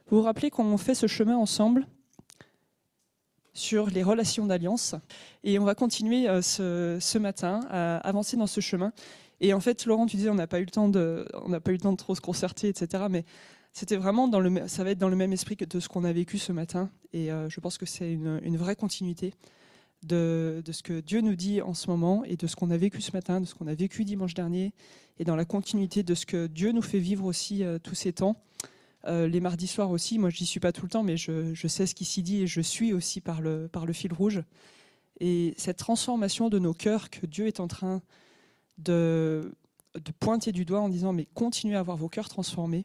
Vous vous rappelez qu'on fait ce chemin ensemble sur les relations d'alliance et on va continuer ce matin à avancer dans ce chemin. Et en fait, Laurent, tu disais on n'a pas eu le temps de trop se concerter, etc. Mais c'était vraiment ça va être dans le même esprit que de ce qu'on a vécu ce matin. Et je pense que c'est une vraie continuité de ce que Dieu nous dit en ce moment et de ce qu'on a vécu ce matin, de ce qu'on a vécu dimanche dernier, et dans la continuité de ce que Dieu nous fait vivre aussi tous ces temps. Les mardis soirs aussi, moi je n'y suis pas tout le temps, mais je sais ce qui s'y dit et je suis aussi par le fil rouge. Et cette transformation de nos cœurs que Dieu est en train de pointer du doigt en disant mais continuez à avoir vos cœurs transformés,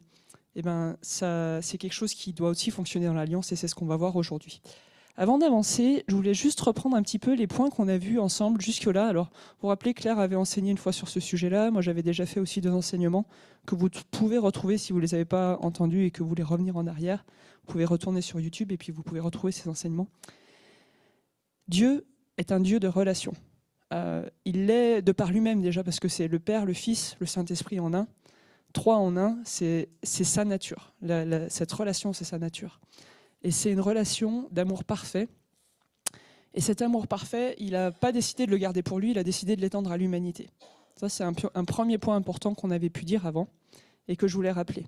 et ben c'est quelque chose qui doit aussi fonctionner dans l'Alliance et c'est ce qu'on va voir aujourd'hui. Avant d'avancer, je voulais juste reprendre un petit peu les points qu'on a vus ensemble jusque-là. Alors, vous vous rappelez, Claire avait enseigné une fois sur ce sujet-là. Moi, j'avais déjà fait aussi 2 enseignements que vous pouvez retrouver si vous ne les avez pas entendus et que vous voulez revenir en arrière. Vous pouvez retourner sur YouTube et puis vous pouvez retrouver ces enseignements. Dieu est un Dieu de relation. Il l'est de par lui-même déjà parce que c'est le Père, le Fils, le Saint-Esprit en un. 3 en un, c'est sa nature. Cette relation, c'est sa nature. Et c'est une relation d'amour parfait. Et cet amour parfait, il n'a pas décidé de le garder pour lui, il a décidé de l'étendre à l'humanité. Ça, c'est un premier point important qu'on avait pu dire avant et que je voulais rappeler.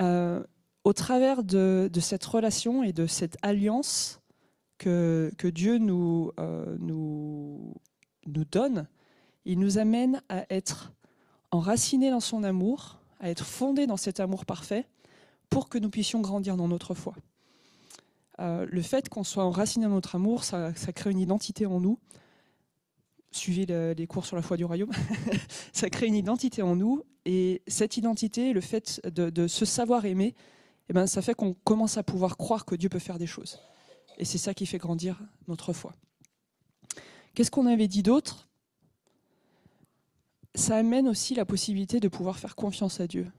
Au travers de cette relation et de cette alliance que Dieu nous donne, il nous amène à être enracinés dans son amour, à être fondés dans cet amour parfait, pour que nous puissions grandir dans notre foi. Le fait qu'on soit enraciné dans notre amour, ça crée une identité en nous. Suivez les cours sur la foi du royaume. Ça crée une identité en nous. Et cette identité, le fait de se savoir aimer, eh ben, ça fait qu'on commence à pouvoir croire que Dieu peut faire des choses. Et c'est ça qui fait grandir notre foi. Qu'est-ce qu'on avait dit d'autre ? Ça amène aussi la possibilité de pouvoir faire confiance à Dieu.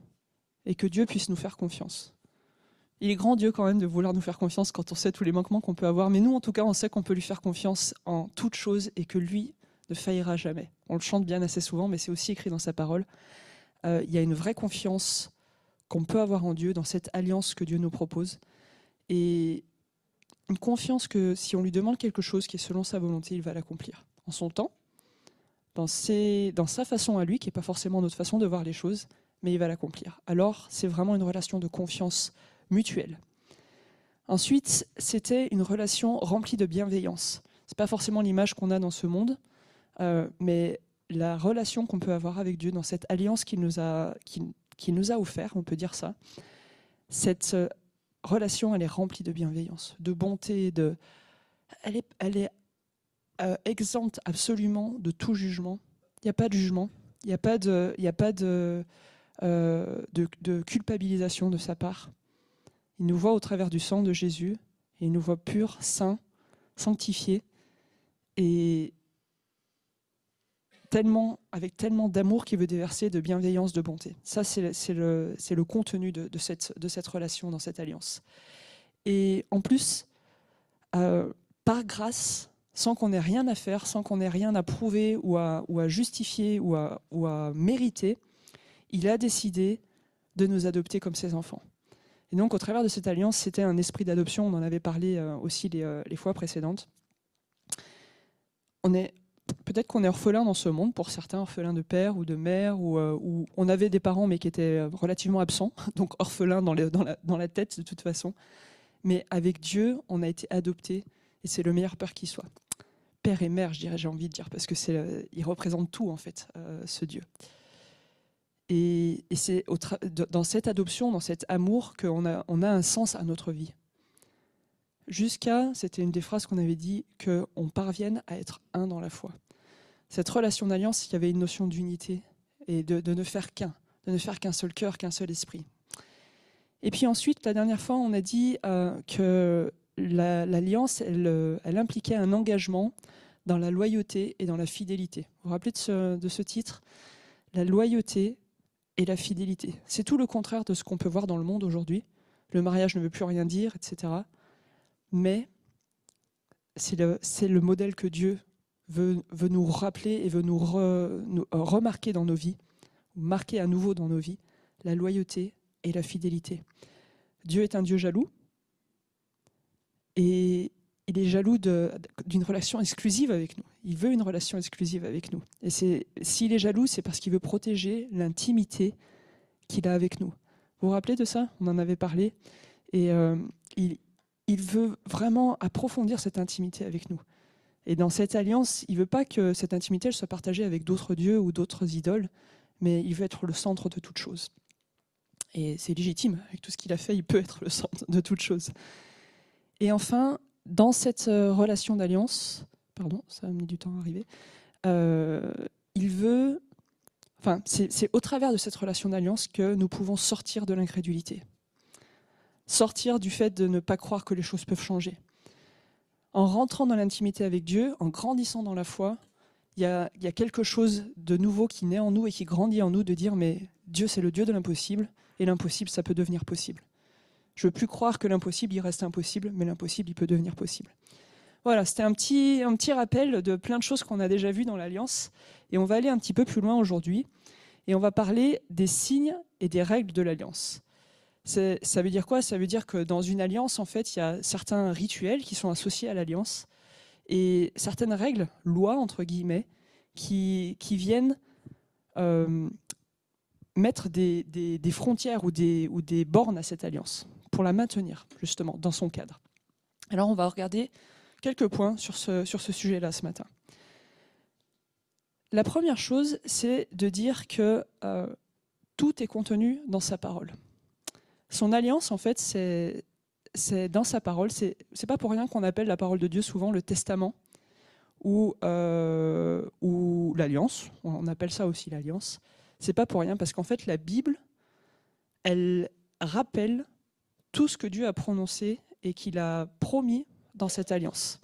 Et que Dieu puisse nous faire confiance. Il est grand Dieu quand même de vouloir nous faire confiance quand on sait tous les manquements qu'on peut avoir, mais nous en tout cas on sait qu'on peut lui faire confiance en toutes choses et que lui ne faillira jamais. On le chante bien assez souvent, mais c'est aussi écrit dans sa parole. Il y a une vraie confiance qu'on peut avoir en Dieu, dans cette alliance que Dieu nous propose, et une confiance que si on lui demande quelque chose qui est selon sa volonté, il va l'accomplir en son temps, dans sa façon à lui, qui n'est pas forcément notre façon de voir les choses, mais il va l'accomplir. Alors, c'est vraiment une relation de confiance mutuelle. Ensuite, c'était une relation remplie de bienveillance. Ce n'est pas forcément l'image qu'on a dans ce monde, mais la relation qu'on peut avoir avec Dieu, dans cette alliance qu'il nous a offert, on peut dire ça, cette relation, elle est remplie de bienveillance, de bonté, elle est exempte absolument de tout jugement. Il n'y a pas de jugement, il n'y a pas de culpabilisation de sa part. Il nous voit au travers du sang de Jésus, et il nous voit purs, saints, sanctifiés, et avec tellement d'amour qu'il veut déverser, de bienveillance, de bonté. Ça, c'est le contenu de cette relation, dans cette alliance. Et en plus, par grâce, sans qu'on ait rien à faire, sans qu'on ait rien à prouver ou à justifier ou à mériter, il a décidé de nous adopter comme ses enfants. Et donc, au travers de cette alliance, c'était un esprit d'adoption. On en avait parlé aussi les fois précédentes. Peut-être qu'on est orphelin dans ce monde, pour certains, orphelin de père ou de mère, ou on avait des parents mais qui étaient relativement absents, donc orphelin dans la tête de toute façon. Mais avec Dieu, on a été adoptés, et c'est le meilleur père qui soit. Père et mère, j'ai envie de dire, parce que il représente tout, en fait, ce Dieu. Et c'est dans cette adoption, dans cet amour, qu'on a un sens à notre vie. C'était une des phrases qu'on avait dit, qu'on parvienne à être un dans la foi. Cette relation d'alliance, il y avait une notion d'unité et de ne faire qu'un, de ne faire qu'un seul cœur, qu'un seul esprit. Et puis ensuite, la dernière fois, on a dit que l'alliance, elle impliquait un engagement dans la loyauté et dans la fidélité. Vous vous rappelez de ce titre ? La loyauté et la fidélité. C'est tout le contraire de ce qu'on peut voir dans le monde aujourd'hui. Le mariage ne veut plus rien dire, etc. Mais c'est le modèle que Dieu veut nous rappeler et veut nous remarquer dans nos vies, marquer à nouveau dans nos vies, la loyauté et la fidélité. Dieu est un Dieu jaloux et il est jaloux d'une relation exclusive avec nous. Il veut une relation exclusive avec nous. Et s'il est jaloux, c'est parce qu'il veut protéger l'intimité qu'il a avec nous. Vous vous rappelez de ça? On en avait parlé. Et il veut vraiment approfondir cette intimité avec nous. Et dans cette alliance, il ne veut pas que cette intimité elle soit partagée avec d'autres dieux ou d'autres idoles, mais il veut être le centre de toute chose. Et c'est légitime, avec tout ce qu'il a fait, il peut être le centre de toute chose. Et enfin, dans cette relation d'alliance, pardon, ça a mis du temps à arriver, il veut, enfin, c'est au travers de cette relation d'alliance que nous pouvons sortir de l'incrédulité. Sortir du fait de ne pas croire que les choses peuvent changer. En rentrant dans l'intimité avec Dieu, en grandissant dans la foi, il y a quelque chose de nouveau qui naît en nous et qui grandit en nous, de dire mais Dieu c'est le Dieu de l'impossible, et l'impossible ça peut devenir possible. Je ne veux plus croire que l'impossible il reste impossible, mais l'impossible il peut devenir possible. Voilà, c'était un petit rappel de plein de choses qu'on a déjà vues dans l'Alliance, et on va aller un petit peu plus loin aujourd'hui, et on va parler des signes et des règles de l'Alliance. Ça veut dire quoi? Ça veut dire que dans une alliance, en fait, il y a certains rituels qui sont associés à l'alliance et certaines règles, lois, entre guillemets, qui viennent mettre des frontières ou des bornes à cette alliance pour la maintenir, justement, dans son cadre. Alors, on va regarder quelques points sur ce sujet-là ce matin. La première chose, c'est de dire que tout est contenu dans sa parole. Son alliance, en fait, c'est dans sa parole. C'est pas pour rien qu'on appelle la parole de Dieu souvent le testament ou l'alliance. On appelle ça aussi l'alliance. C'est pas pour rien parce qu'en fait, la Bible, elle rappelle tout ce que Dieu a prononcé et qu'il a promis dans cette alliance.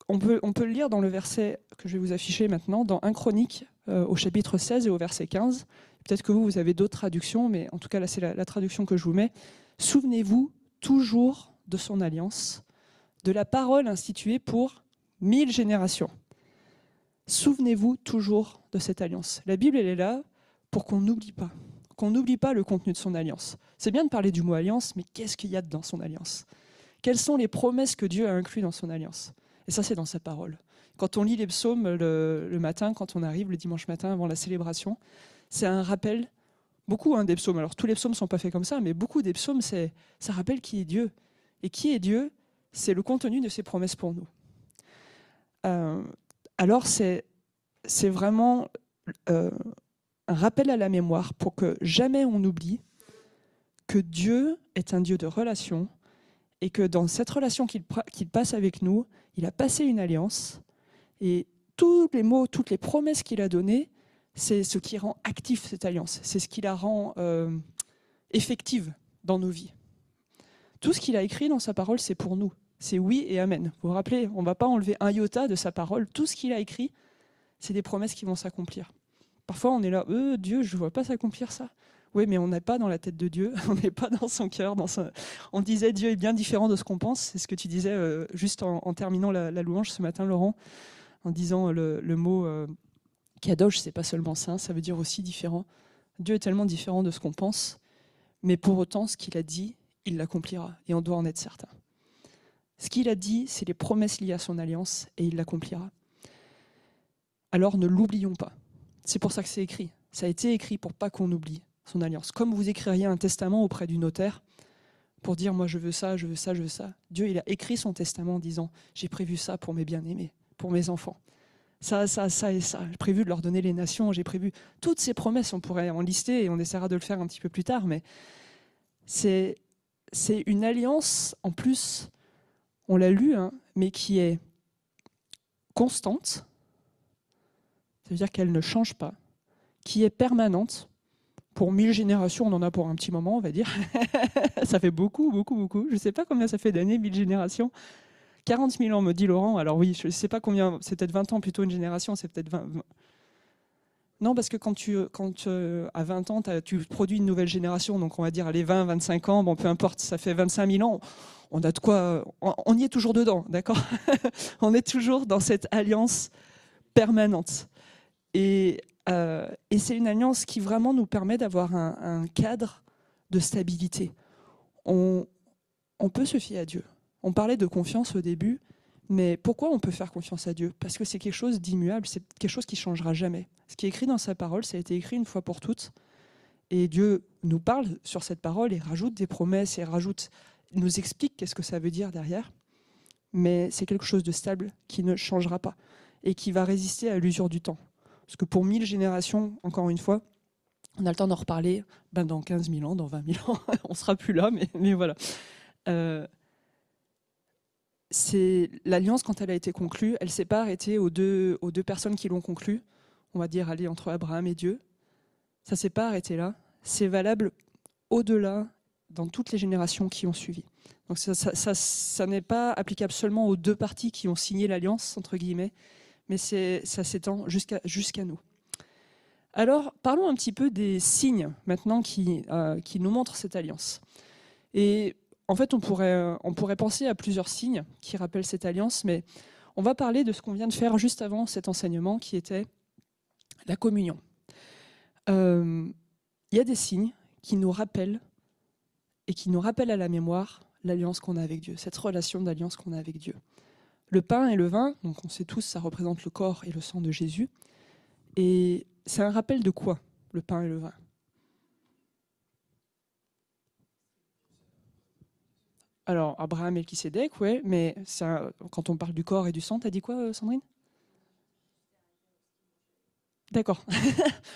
On peut le lire dans le verset que je vais vous afficher maintenant, dans 1 Chronique, au chapitre 16 et au verset 15. Peut-être que vous avez d'autres traductions, mais en tout cas, là, c'est la traduction que je vous mets. « Souvenez-vous toujours de son alliance, de la parole instituée pour 1000 générations. » Souvenez-vous toujours de cette alliance. La Bible, elle est là pour qu'on n'oublie pas le contenu de son alliance. C'est bien de parler du mot alliance, mais qu'est-ce qu'il y a dans son alliance? Quelles sont les promesses que Dieu a incluses dans son alliance? Et ça, c'est dans sa parole. Quand on lit les psaumes le matin, quand on arrive le dimanche matin avant la célébration, c'est un rappel, beaucoup des psaumes. Alors tous les psaumes ne sont pas faits comme ça, mais beaucoup des psaumes, ça rappelle qui est Dieu. Et qui est Dieu? C'est le contenu de ses promesses pour nous. Alors c'est vraiment un rappel à la mémoire pour que jamais on oublie que Dieu est un Dieu de relation et que dans cette relation qu'il passe avec nous, il a passé une alliance et tous les mots, toutes les promesses qu'il a données, c'est ce qui rend actif cette alliance, c'est ce qui la rend effective dans nos vies. Tout ce qu'il a écrit dans sa parole, c'est pour nous. C'est oui et amen. Vous vous rappelez, on ne va pas enlever un iota de sa parole. Tout ce qu'il a écrit, c'est des promesses qui vont s'accomplir. Parfois, on est là, Dieu, je ne vois pas s'accomplir ça. Oui, mais on n'est pas dans la tête de Dieu, on n'est pas dans son cœur. On disait Dieu est bien différent de ce qu'on pense. C'est ce que tu disais juste en terminant la louange ce matin, Laurent, en disant le mot kadosh, c'est pas seulement saint, ça veut dire aussi différent. Dieu est tellement différent de ce qu'on pense, mais pour autant, ce qu'il a dit, il l'accomplira, et on doit en être certain. Ce qu'il a dit, c'est les promesses liées à son alliance, et il l'accomplira. Alors ne l'oublions pas. C'est pour ça que c'est écrit. Ça a été écrit pour pas qu'on oublie son alliance. Comme vous écririez un testament auprès du notaire pour dire « moi je veux ça, je veux ça, je veux ça ». Dieu, il a écrit son testament en disant « j'ai prévu ça pour mes bien-aimés, pour mes enfants. Ça, ça, ça et ça. J'ai prévu de leur donner les nations, j'ai prévu… » Toutes ces promesses, on pourrait en lister et on essaiera de le faire un petit peu plus tard, mais c'est une alliance, en plus, on l'a lu, mais qui est constante, ça veut dire qu'elle ne change pas, qui est permanente. Pour 1000 générations, on en a pour un petit moment, on va dire. Ça fait beaucoup, beaucoup, beaucoup. Je ne sais pas combien ça fait d'années, 1000 générations. 40 000 ans, me dit Laurent. Alors oui, je ne sais pas combien, c'est peut-être 20 ans plutôt une génération, c'est peut-être 20. Non, parce que quand à 20 ans, tu produis une nouvelle génération, donc on va dire, allez, 20, 25 ans, bon, peu importe, ça fait 25 000 ans, on a de quoi, on y est toujours dedans, d'accord? On est toujours dans cette alliance permanente. Et c'est une alliance qui vraiment nous permet d'avoir un cadre de stabilité. On peut se fier à Dieu. On parlait de confiance au début, mais pourquoi on peut faire confiance à Dieu? Parce que c'est quelque chose d'immuable, c'est quelque chose qui ne changera jamais. Ce qui est écrit dans sa parole, ça a été écrit une fois pour toutes, et Dieu nous parle sur cette parole et rajoute des promesses et nous explique qu'est-ce que ça veut dire derrière, mais c'est quelque chose de stable qui ne changera pas et qui va résister à l'usure du temps. Parce que pour 1000 générations, encore une fois, on a le temps d'en reparler dans 15 000 ans, dans 20 000 ans, on ne sera plus là, mais voilà. C'est l'alliance, quand elle a été conclue, elle ne s'est pas arrêtée aux deux personnes qui l'ont conclue, on va dire aller entre Abraham et Dieu. Ça ne s'est pas arrêté là. C'est valable au-delà dans toutes les générations qui ont suivi. Donc ça n'est pas applicable seulement aux deux parties qui ont signé l'alliance, entre guillemets, mais ça s'étend jusqu'à nous. Alors, parlons un petit peu des signes maintenant qui nous montrent cette alliance. Et en fait, on pourrait penser à plusieurs signes qui rappellent cette alliance, mais on va parler de ce qu'on vient de faire juste avant cet enseignement, qui était la communion. Il y a des signes qui nous rappellent et qui nous rappellent à la mémoire l'alliance qu'on a avec Dieu, cette relation d'alliance qu'on a avec Dieu. Le pain et le vin, donc on sait tous, ça représente le corps et le sang de Jésus. Et c'est un rappel de quoi, le pain et le vin? Alors, Abraham et Melchisédek, ouais, mais quand on parle du corps et du sang, t'as dit quoi, Sandrine? D'accord.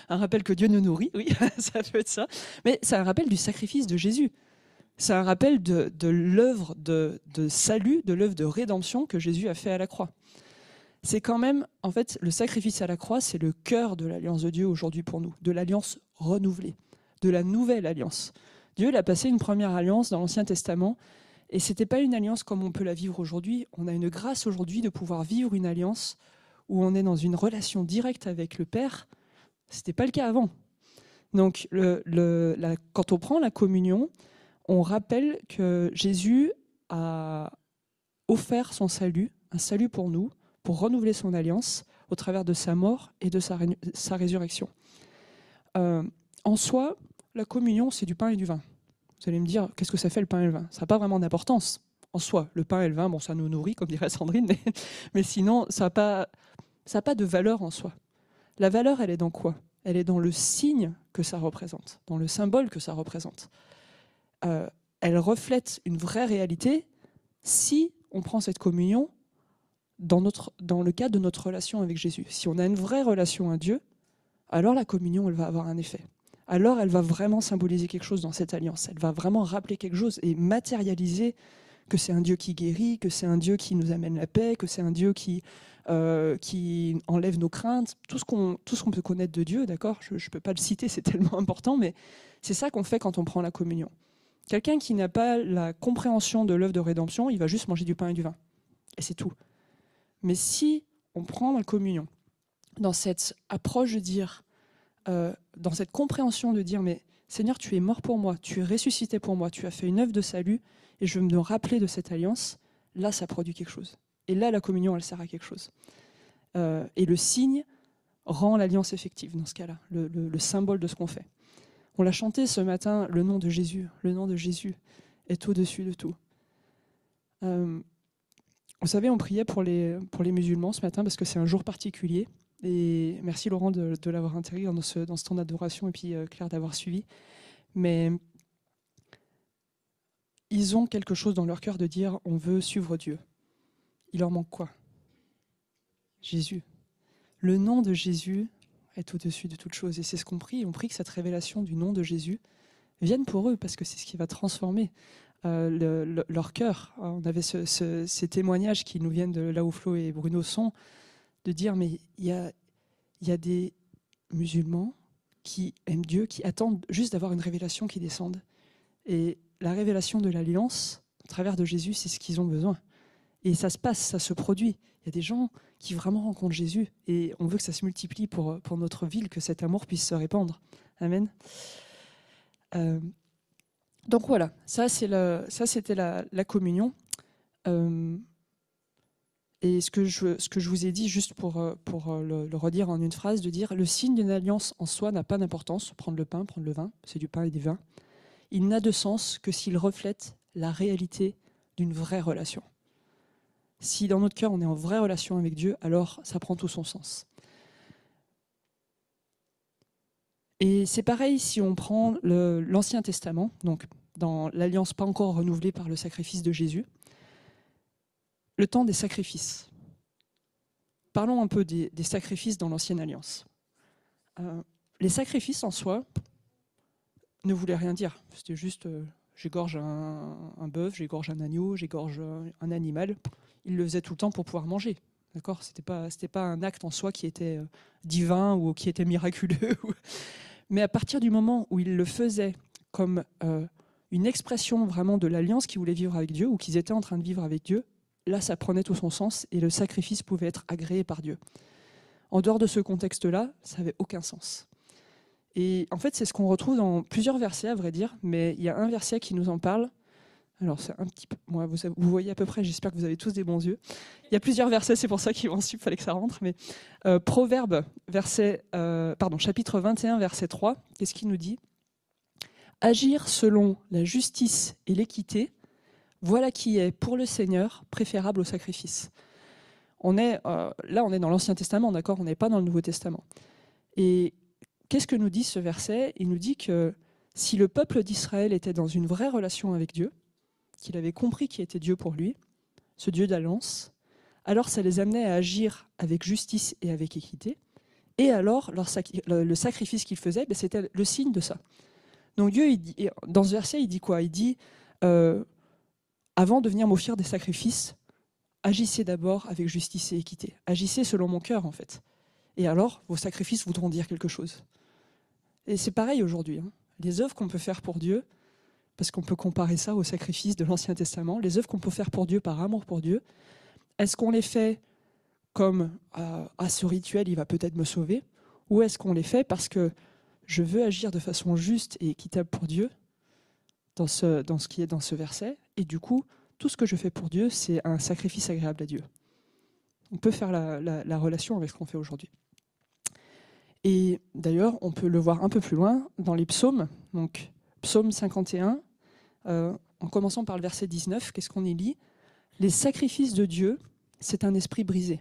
Un rappel que Dieu nous nourrit, oui, ça peut être ça. Mais c'est un rappel du sacrifice de Jésus. C'est un rappel de l'œuvre de salut, de l'œuvre de rédemption que Jésus a fait à la croix. C'est quand même, en fait, le sacrifice à la croix, c'est le cœur de l'alliance de Dieu aujourd'hui pour nous, de l'alliance renouvelée, de la nouvelle alliance. Dieu il a passé une première alliance dans l'Ancien Testament, et ce n'était pas une alliance comme on peut la vivre aujourd'hui. On a une grâce aujourd'hui de pouvoir vivre une alliance où on est dans une relation directe avec le Père. Ce n'était pas le cas avant. Donc, quand on prend la communion, on rappelle que Jésus a offert son salut, un salut pour nous, pour renouveler son alliance au travers de sa mort et de sa résurrection. En soi, la communion, c'est du pain et du vin. Vous allez me dire, qu'est-ce que ça fait le pain et le vin? Ça n'a pas vraiment d'importance en soi. Le pain et le vin, bon, ça nous nourrit, comme dirait Sandrine, mais sinon, ça n'a pas de valeur en soi. La valeur, elle est dans quoi? Elle est dans le signe que ça représente, dans le symbole que ça représente. Elle reflète une vraie réalité si on prend cette communion dans le cadre de notre relation avec Jésus. Si on a une vraie relation à Dieu, alors la communion, elle va avoir un effet. Alors elle va vraiment symboliser quelque chose dans cette alliance. Elle va vraiment rappeler quelque chose et matérialiser que c'est un Dieu qui guérit, que c'est un Dieu qui nous amène la paix, que c'est un Dieu qui enlève nos craintes, tout ce qu'on peut connaître de Dieu, d'accord? Je ne peux pas le citer, c'est tellement important, mais c'est ça qu'on fait quand on prend la communion. Quelqu'un qui n'a pas la compréhension de l'œuvre de rédemption, il va juste manger du pain et du vin. Et c'est tout. Mais si on prend la communion dans cette approche de dire, dans cette compréhension de dire, mais Seigneur, tu es mort pour moi, tu es ressuscité pour moi, tu as fait une œuvre de salut, et je veux me rappeler de cette alliance, là, ça produit quelque chose. Et là, la communion, elle sert à quelque chose. Et le signe rend l'alliance effective dans ce cas-là, le symbole de ce qu'on fait. On l'a chanté ce matin, le nom de Jésus. Le nom de Jésus est au-dessus de tout. Vous savez, on priait pour les musulmans ce matin parce que c'est un jour particulier. Et merci Laurent de l'avoir intégré dans ce temps d'adoration et puis Claire d'avoir suivi. Mais ils ont quelque chose dans leur cœur de dire on veut suivre Dieu. Il leur manque quoi? Jésus. Le nom de Jésus est au-dessus de toute chose. Et c'est ce qu'on prie. On prie que cette révélation du nom de Jésus vienne pour eux parce que c'est ce qui va transformer leur cœur. On avait ces témoignages qui nous viennent de là où Flo et Bruno sont, de dire mais il y a des musulmans qui aiment Dieu, qui attendent juste d'avoir une révélation qui descende. Et la révélation de l'alliance, à travers de Jésus, c'est ce qu'ils ont besoin. Et ça se passe, ça se produit. Il y a des gens qui vraiment rencontrent Jésus et on veut que ça se multiplie pour notre ville, que cet amour puisse se répandre. Amen. Donc voilà, ça c'était la communion. Et ce que je vous ai dit, juste pour le redire en une phrase, de dire le signe d'une alliance en soi n'a pas d'importance. Prendre le pain, prendre le vin, c'est du pain et du vin. il n'a de sens que s'il reflète la réalité d'une vraie relation. Si dans notre cœur on est en vraie relation avec Dieu, alors ça prend tout son sens. Et c'est pareil si on prend l'Ancien Testament, donc dans l'alliance pas encore renouvelée par le sacrifice de Jésus, le temps des sacrifices. Parlons un peu des sacrifices dans l'Ancienne Alliance. Les sacrifices en soi ne voulaient rien dire. C'était juste, j'égorge un bœuf, j'égorge un agneau, j'égorge un animal. Ils le faisaient tout le temps pour pouvoir manger. D'accord ? C'était pas un acte en soi qui était divin ou qui était miraculeux. Mais à partir du moment où ils le faisaient comme une expression vraiment de l'alliance qu'ils voulaient vivre avec Dieu ou qu'ils étaient en train de vivre avec Dieu, là, ça prenait tout son sens et le sacrifice pouvait être agréé par Dieu. En dehors de ce contexte-là, ça n'avait aucun sens. Et en fait, c'est ce qu'on retrouve dans plusieurs versets, à vrai dire, mais il y a un verset qui nous en parle. Alors, c'est un petit peu. Moi, vous voyez à peu près, j'espère que vous avez tous des bons yeux. Il y a plusieurs versets, c'est pour ça qu'il fallait que ça rentre. Mais Proverbe, chapitre 21, verset 3, qu'est-ce qu'il nous dit ? Agir selon la justice et l'équité, voilà qui est pour le Seigneur préférable au sacrifice. On est dans l'Ancien Testament, d'accord ? On n'est pas dans le Nouveau Testament. Et qu'est-ce que nous dit ce verset ? Il nous dit que si le peuple d'Israël était dans une vraie relation avec Dieu, qu'il avait compris qui était Dieu pour lui, ce Dieu d'alliance, alors ça les amenait à agir avec justice et avec équité. Et alors, le sacrifice qu'ils faisaient, c'était le signe de ça. Donc Dieu, dans ce verset, il dit quoi ? Il dit, avant de venir m'offrir des sacrifices, agissez d'abord avec justice et équité. Agissez selon mon cœur, en fait. Et alors, vos sacrifices voudront dire quelque chose. Et c'est pareil aujourd'hui. Les œuvres qu'on peut faire pour Dieu, parce qu'on peut comparer ça aux sacrifices de l'Ancien Testament, les œuvres qu'on peut faire pour Dieu par amour pour Dieu, est-ce qu'on les fait comme ce rituel, il va peut-être me sauver, ou est-ce qu'on les fait parce que je veux agir de façon juste et équitable pour Dieu dans ce qui est dans ce verset, et du coup, tout ce que je fais pour Dieu, c'est un sacrifice agréable à Dieu. On peut faire la relation avec ce qu'on fait aujourd'hui. Et d'ailleurs, on peut le voir un peu plus loin dans les psaumes. Donc, psaume 51, en commençant par le verset 19, qu'est-ce qu'on y lit ? Les sacrifices de Dieu, c'est un esprit brisé,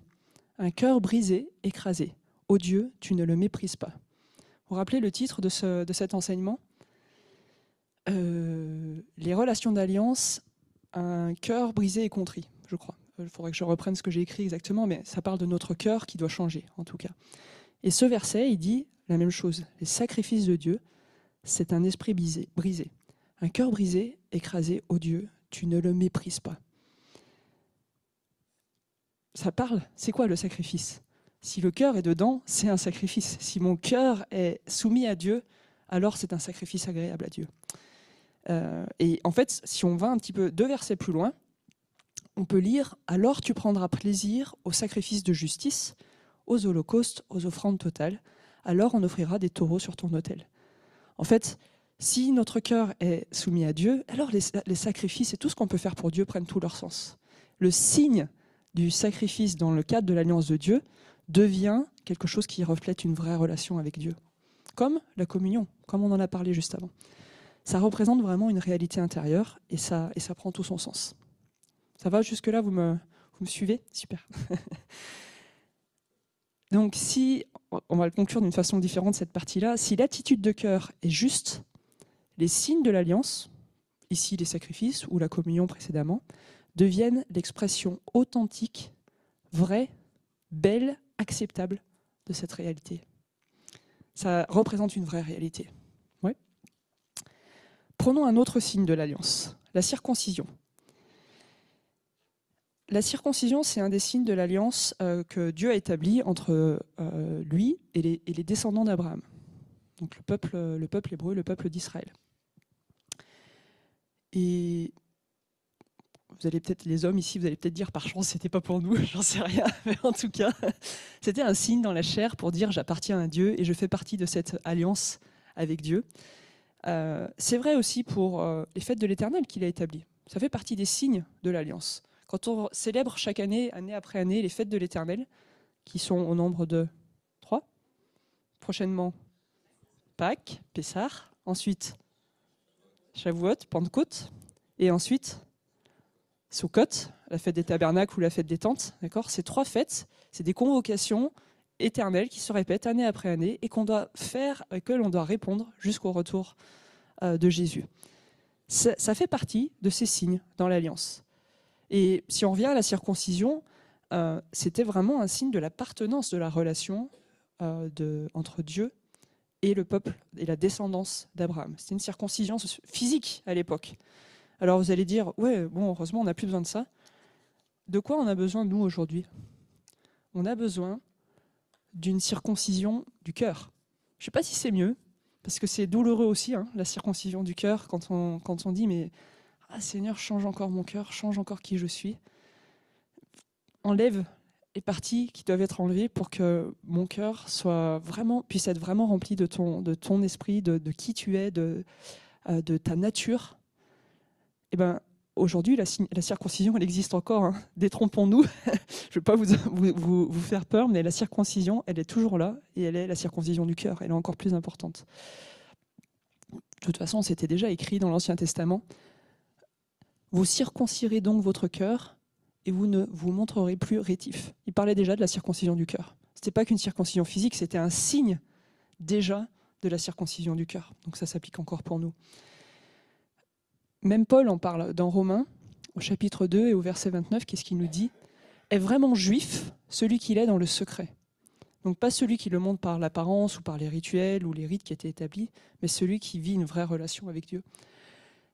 un cœur brisé, écrasé. Ô Dieu, tu ne le méprises pas. Vous vous rappelez le titre de cet enseignement ? Les relations d'alliance, un cœur brisé et contrit, je crois. Il faudrait que je reprenne ce que j'ai écrit exactement, mais ça parle de notre cœur qui doit changer, en tout cas. Et ce verset, il dit la même chose. Les sacrifices de Dieu, c'est un esprit brisé. Un cœur brisé, écrasé, ô Dieu, tu ne le méprises pas. Ça parle, c'est quoi le sacrifice ? Si le cœur est dedans, c'est un sacrifice. Si mon cœur est soumis à Dieu, alors c'est un sacrifice agréable à Dieu. Et en fait, si on va un petit peu 2 versets plus loin, on peut lire « Alors tu prendras plaisir aux sacrifices de justice, aux holocaustes, aux offrandes totales. Alors on offrira des taureaux sur ton autel. » En fait, si notre cœur est soumis à Dieu, alors les sacrifices et tout ce qu'on peut faire pour Dieu prennent tout leur sens. Le signe du sacrifice dans le cadre de l'alliance de Dieu devient quelque chose qui reflète une vraie relation avec Dieu. Comme la communion, comme on en a parlé juste avant. Ça représente vraiment une réalité intérieure et ça prend tout son sens. Ça va jusque-là, vous me suivez ? Super. Donc si, on va le conclure d'une façon différente cette partie-là, si l'attitude de cœur est juste, les signes de l'alliance, ici les sacrifices ou la communion précédemment, deviennent l'expression authentique, vraie, belle, acceptable de cette réalité. Ça représente une vraie réalité. Ouais. Prenons un autre signe de l'alliance, la circoncision. La circoncision, c'est un des signes de l'alliance que Dieu a établi entre lui et les descendants d'Abraham, donc le peuple hébreu, le peuple d'Israël. Et vous allez peut-être, les hommes ici, vous allez peut-être dire par chance, c'était pas pour nous, j'en sais rien, mais en tout cas, c'était un signe dans la chair pour dire j'appartiens à Dieu et je fais partie de cette alliance avec Dieu. C'est vrai aussi pour les fêtes de l'Éternel qu'il a établies. Ça fait partie des signes de l'alliance. Quand on célèbre chaque année, année après année, les fêtes de l'Éternel, qui sont au nombre de 3, prochainement Pâques, Pessah, ensuite Shavuot, Pentecôte, et ensuite Sukkot, la fête des tabernacles ou la fête des tentes. D'accord ? Ces 3 fêtes, c'est des convocations éternelles qui se répètent année après année et qu'on doit faire, et que l'on doit répondre jusqu'au retour de Jésus. Ça fait partie de ces signes dans l'Alliance. Et si on revient à la circoncision, c'était vraiment un signe de l'appartenance de la relation entre Dieu et le peuple et la descendance d'Abraham. C'était une circoncision physique à l'époque. Alors vous allez dire, ouais, bon, heureusement, on n'a plus besoin de ça. De quoi on a besoin, nous, aujourd'hui ? On a besoin d'une circoncision du cœur. Je ne sais pas si c'est mieux, parce que c'est douloureux aussi, hein, la circoncision du cœur, quand on dit, mais Seigneur, change encore mon cœur, change encore qui je suis. Enlève les parties qui doivent être enlevées pour que mon cœur puisse être vraiment rempli de ton esprit, de qui tu es, de ta nature. Eh ben, aujourd'hui, la circoncision, elle existe encore. Hein. Détrompons-nous. Je ne veux pas vous faire peur, mais la circoncision, elle est toujours là, et elle est la circoncision du cœur. Elle est encore plus importante. De toute façon, c'était déjà écrit dans l'Ancien Testament. Vous circoncirez donc votre cœur, et vous ne vous montrerez plus rétifs. Il parlait déjà de la circoncision du cœur. Ce n'était pas qu'une circoncision physique, c'était un signe déjà de la circoncision du cœur. Donc ça s'applique encore pour nous. Même Paul en parle dans Romains, au chapitre 2 et au verset 29, qu'est-ce qu'il nous dit ? Est vraiment juif celui qu'il est dans le secret. Donc pas celui qui le montre par l'apparence ou par les rituels ou les rites qui étaient établis, mais celui qui vit une vraie relation avec Dieu.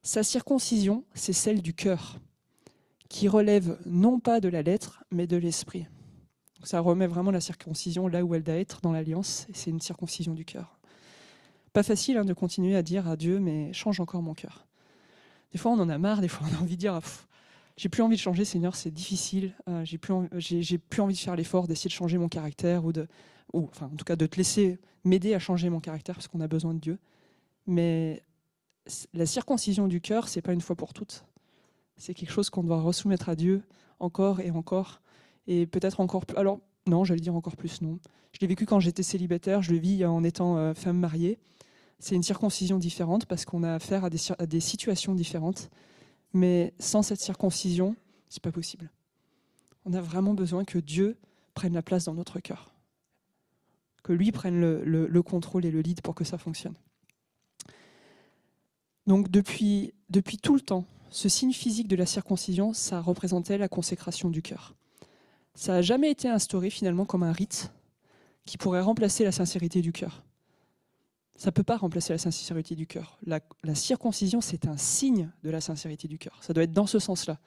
Sa circoncision, c'est celle du cœur, qui relève non pas de la lettre, mais de l'esprit. Donc ça remet vraiment la circoncision là où elle doit être dans l'alliance, et c'est une circoncision du cœur. Pas facile de continuer à dire à Dieu, mais change encore mon cœur. Des fois, on en a marre, des fois, on a envie de dire j'ai plus envie de changer, Seigneur, c'est difficile. J'ai plus envie de faire l'effort d'essayer de changer mon caractère ou en tout cas de te laisser m'aider à changer mon caractère parce qu'on a besoin de Dieu. Mais la circoncision du cœur, c'est pas une fois pour toutes. C'est quelque chose qu'on doit resoumettre à Dieu encore et peut-être encore plus. Alors non, j'allais dire encore plus, non. Je l'ai vécu quand j'étais célibataire, je le vis en étant femme mariée. C'est une circoncision différente parce qu'on a affaire à des situations différentes. Mais sans cette circoncision, c'est pas possible. On a vraiment besoin que Dieu prenne la place dans notre cœur. Que lui prenne le contrôle et le lead pour que ça fonctionne. Donc depuis tout le temps, ce signe physique de la circoncision, ça représentait la consécration du cœur. Ça n'a jamais été instauré finalement comme un rite qui pourrait remplacer la sincérité du cœur. Ça ne peut pas remplacer la sincérité du cœur. La circoncision, c'est un signe de la sincérité du cœur. Ça doit être dans ce sens-là.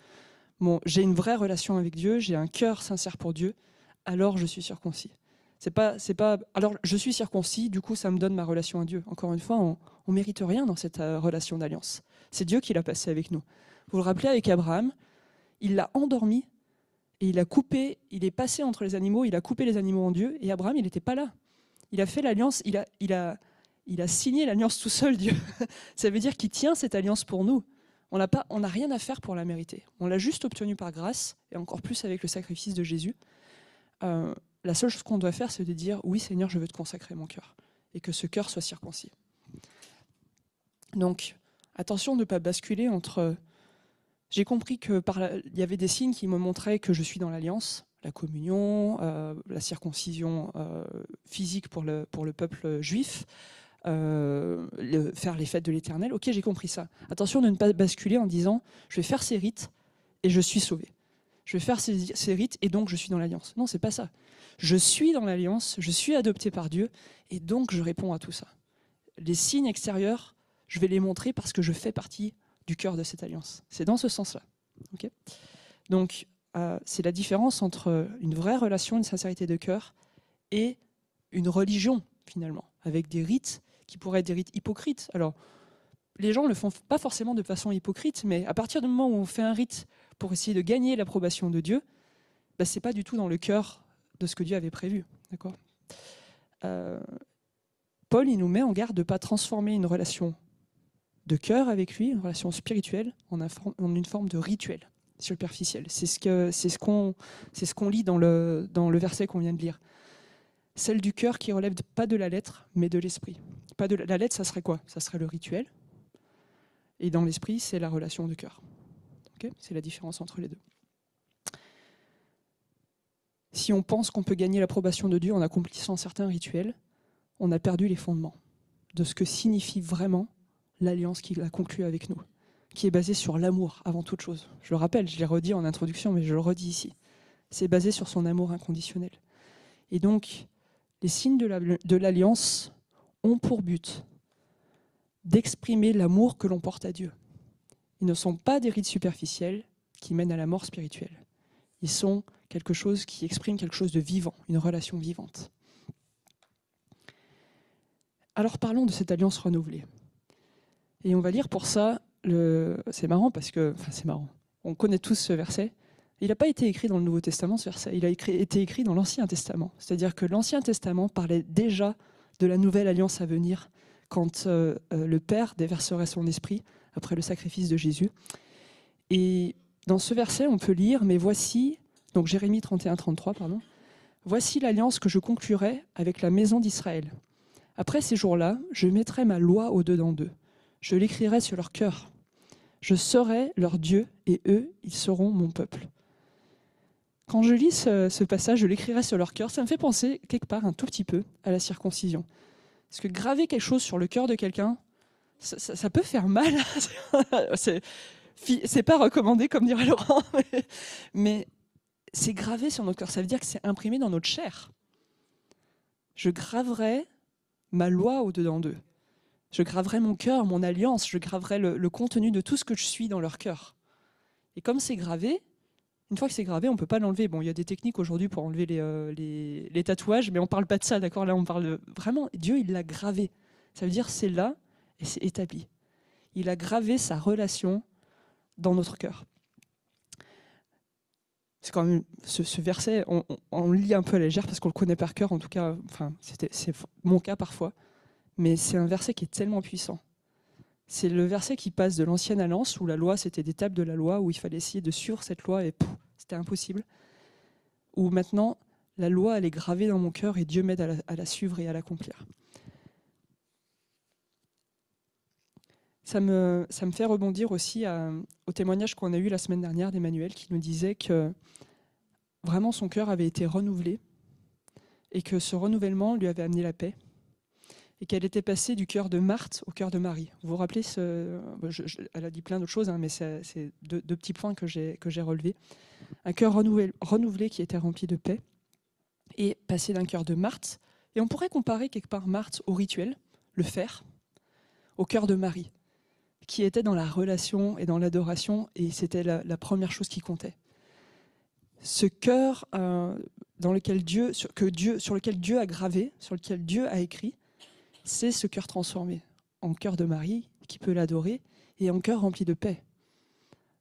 Bon, j'ai une vraie relation avec Dieu, j'ai un cœur sincère pour Dieu, alors je suis circoncis. C'est pas, alors je suis circoncis, du coup ça me donne ma relation à Dieu. Encore une fois, on ne mérite rien dans cette relation d'alliance. C'est Dieu qui l'a passé avec nous. Vous vous rappelez avec Abraham, il l'a endormi et il est passé entre les animaux, il a coupé les animaux en Dieu, et Abraham, il n'était pas là. Il a fait l'alliance, il a signé l'alliance tout seul, Dieu. Ça veut dire qu'il tient cette alliance pour nous. On n'a rien à faire pour la mériter. On l'a juste obtenue par grâce, et encore plus avec le sacrifice de Jésus. La seule chose qu'on doit faire, c'est de dire « Oui, Seigneur, je veux te consacrer mon cœur. » Et que ce cœur soit circoncis. Donc, attention de ne pas basculer entre... J'ai compris qu'il y avait des signes qui me montraient que je suis dans l'alliance, la communion, la circoncision physique pour le peuple juif, faire les fêtes de l'Éternel. Ok, j'ai compris ça. Attention de ne pas basculer en disant je vais faire ces rites et je suis sauvé. Je vais faire ces rites et donc je suis dans l'alliance. Non, c'est pas ça. Je suis dans l'alliance, je suis adopté par Dieu et donc je réponds à tout ça. Les signes extérieurs, je vais les montrer parce que je fais partie du cœur de cette alliance. C'est dans ce sens-là. Okay, donc, c'est la différence entre une vraie relation, une sincérité de cœur et une religion, finalement, avec des rites qui pourraient être des rites hypocrites. Alors, les gens ne le font pas forcément de façon hypocrite, mais à partir du moment où on fait un rite pour essayer de gagner l'approbation de Dieu, ce n'est pas du tout dans le cœur de ce que Dieu avait prévu. D'accord ? Paul, il nous met en garde de ne pas transformer une relation de cœur avec lui, une relation spirituelle, en une forme de rituel superficiel. C'est ce qu'on lit dans le verset qu'on vient de lire. Celle du cœur qui relève pas de la lettre, mais de l'esprit. La lettre, ça serait quoi ? Ça serait le rituel. Et dans l'esprit, c'est la relation de cœur. Okay, c'est la différence entre les deux. Si on pense qu'on peut gagner l'approbation de Dieu en accomplissant certains rituels, on a perdu les fondements de ce que signifie vraiment l'alliance qu'il a conclue avec nous, qui est basée sur l'amour avant toute chose. Je le rappelle, je l'ai redit en introduction, mais je le redis ici. C'est basé sur son amour inconditionnel. Et donc, les signes de l'alliance ont pour but d'exprimer l'amour que l'on porte à Dieu. Ils ne sont pas des rites superficiels qui mènent à la mort spirituelle. Ils sont quelque chose qui exprime quelque chose de vivant, une relation vivante. Alors parlons de cette alliance renouvelée. Et on va lire pour ça, c'est marrant parce que, c'est marrant, on connaît tous ce verset. Il n'a pas été écrit dans le Nouveau Testament, ce verset, il a été écrit dans l'Ancien Testament. C'est-à-dire que l'Ancien Testament parlait déjà de la nouvelle alliance à venir quand le Père déverserait son esprit après le sacrifice de Jésus. Et dans ce verset, on peut lire, mais voici, donc Jérémie 31-33, pardon, voici l'alliance que je conclurai avec la maison d'Israël. Après ces jours-là, je mettrai ma loi au-dedans d'eux. Je l'écrirai sur leur cœur. Je serai leur Dieu et eux, ils seront mon peuple. Quand je lis ce passage, je l'écrirai sur leur cœur, ça me fait penser quelque part un tout petit peu à la circoncision. Parce que graver quelque chose sur le cœur de quelqu'un, ça peut faire mal. C'est pas recommandé, comme dirait Laurent, mais c'est gravé sur notre cœur. Ça veut dire que c'est imprimé dans notre chair. Je graverai ma loi au-dedans d'eux. Je graverai mon cœur, mon alliance, je graverai le contenu de tout ce que je suis dans leur cœur. Et comme c'est gravé, une fois que c'est gravé, on ne peut pas l'enlever. Bon, il y a des techniques aujourd'hui pour enlever les tatouages, mais on ne parle pas de ça, d'accord? Là, on parle de... Vraiment, Dieu, il l'a gravé. Ça veut dire c'est là et c'est établi. Il a gravé sa relation dans notre cœur. C'est quand même ce verset, on le lit un peu à la légère parce qu'on le connaît par cœur, en tout cas, c'est mon cas parfois, mais c'est un verset qui est tellement puissant. C'est le verset qui passe de l'ancienne alliance, où la loi, c'était des tables de la loi, où il fallait essayer de suivre cette loi, et c'était impossible. Où maintenant, la loi, elle est gravée dans mon cœur, et Dieu m'aide à la suivre et à l'accomplir. Ça me fait rebondir aussi au témoignage qu'on a eu la semaine dernière d'Emmanuel, qui nous disait que vraiment son cœur avait été renouvelé, et que ce renouvellement lui avait amené la paix, et qu'elle était passée du cœur de Marthe au cœur de Marie. Vous vous rappelez, elle a dit plein d'autres choses, hein, mais c'est deux petits points que j'ai relevés. Un cœur renouvelé qui était rempli de paix, et passé d'un cœur de Marthe, et on pourrait comparer quelque part Marthe au rituel, le faire, au cœur de Marie, qui était dans la relation et dans l'adoration, et c'était la première chose qui comptait. Ce cœur sur lequel Dieu a gravé, sur lequel Dieu a écrit, c'est ce cœur transformé en cœur de Marie qui peut l'adorer et en cœur rempli de paix,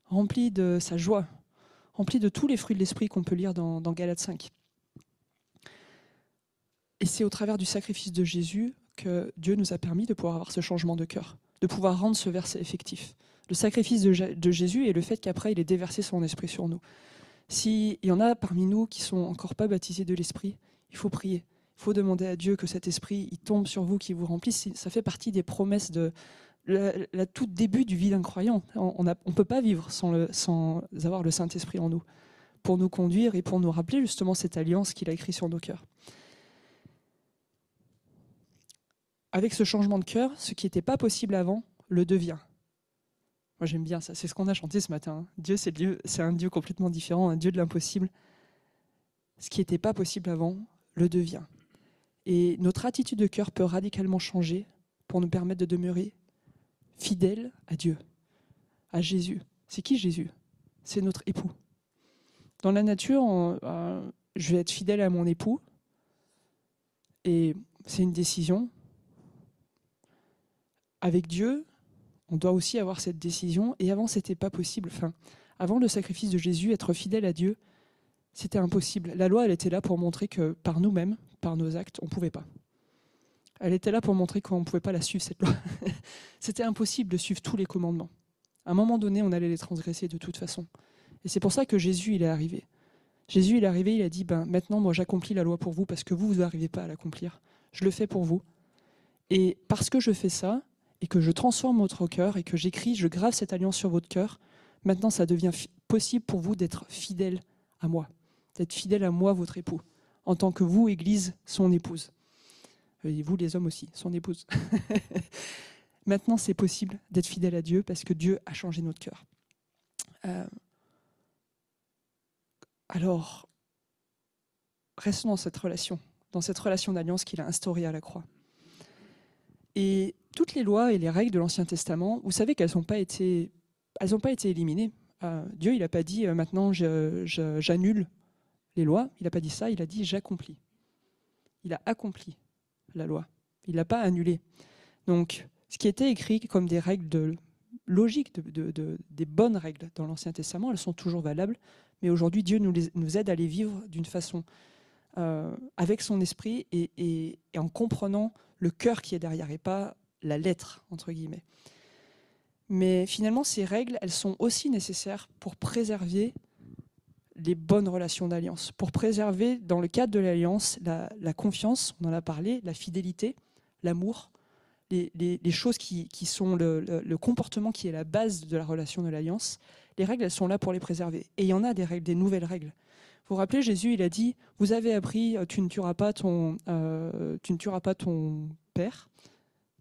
rempli de sa joie, rempli de tous les fruits de l'esprit qu'on peut lire dans Galates 5. Et c'est au travers du sacrifice de Jésus que Dieu nous a permis de pouvoir avoir ce changement de cœur, de pouvoir rendre ce verset effectif. Le sacrifice de Jésus et le fait qu'après il ait déversé son esprit sur nous. S'il y en a parmi nous qui ne sont encore pas baptisés de l'esprit, il faut prier. Il faut demander à Dieu que cet esprit il tombe sur vous, qu'il vous remplisse. Ça fait partie des promesses de la tout début du vie d'un croyant. On ne peut pas vivre sans avoir le Saint-Esprit en nous, pour nous conduire et pour nous rappeler justement cette alliance qu'il a écrite sur nos cœurs. Avec ce changement de cœur, ce qui n'était pas possible avant le devient. Moi j'aime bien ça, c'est ce qu'on a chanté ce matin. Dieu, c'est un Dieu complètement différent, un Dieu de l'impossible. Ce qui n'était pas possible avant le devient. Et notre attitude de cœur peut radicalement changer pour nous permettre de demeurer fidèles à Dieu, à Jésus. C'est qui Jésus? C'est notre époux. Dans la nature, je vais être fidèle à mon époux et c'est une décision. Avec Dieu, on doit aussi avoir cette décision et avant, ce n'était pas possible. Avant le sacrifice de Jésus, être fidèle à Dieu, c'était impossible. La loi, elle était là pour montrer que par nous-mêmes, par nos actes, on ne pouvait pas. Elle était là pour montrer qu'on ne pouvait pas la suivre, cette loi. C'était impossible de suivre tous les commandements. À un moment donné, on allait les transgresser de toute façon. Et c'est pour ça que Jésus, il est arrivé. Jésus, il est arrivé, il a dit, maintenant, moi, j'accomplis la loi pour vous parce que vous n'arrivez pas à l'accomplir. Je le fais pour vous. Et parce que je fais ça, et que je transforme votre cœur et que j'écris, je grave cette alliance sur votre cœur, maintenant ça devient possible pour vous d'être fidèle à moi, d'être fidèle à moi, votre époux, en tant que vous, Église, son épouse. Et vous, les hommes aussi, son épouse. Maintenant, c'est possible d'être fidèle à Dieu parce que Dieu a changé notre cœur. Alors, restons dans cette relation d'alliance qu'il a instaurée à la croix. Et toutes les lois et les règles de l'Ancien Testament, vous savez qu'elles n'ont pas été éliminées. Dieu, il n'a pas dit maintenant j'annule les lois. Il n'a pas dit ça, il a dit j'accomplis. Il a accompli la loi. Il ne l'a pas annulée. Donc, ce qui était écrit comme des règles logiques, des bonnes règles dans l'Ancien Testament, elles sont toujours valables. Mais aujourd'hui, Dieu nous aide à les vivre d'une façon avec son esprit et en comprenant le cœur qui est derrière et pas la lettre, entre guillemets. Mais finalement, ces règles, elles sont aussi nécessaires pour préserver les bonnes relations d'alliance, pour préserver, dans le cadre de l'alliance, la confiance, on en a parlé, la fidélité, l'amour, les choses qui sont le comportement qui est la base de la relation de l'alliance. Les règles, elles sont là pour les préserver. Et il y en a des règles, des nouvelles règles. Vous vous rappelez, Jésus, il a dit, vous avez appris, tu ne tueras pas ton père,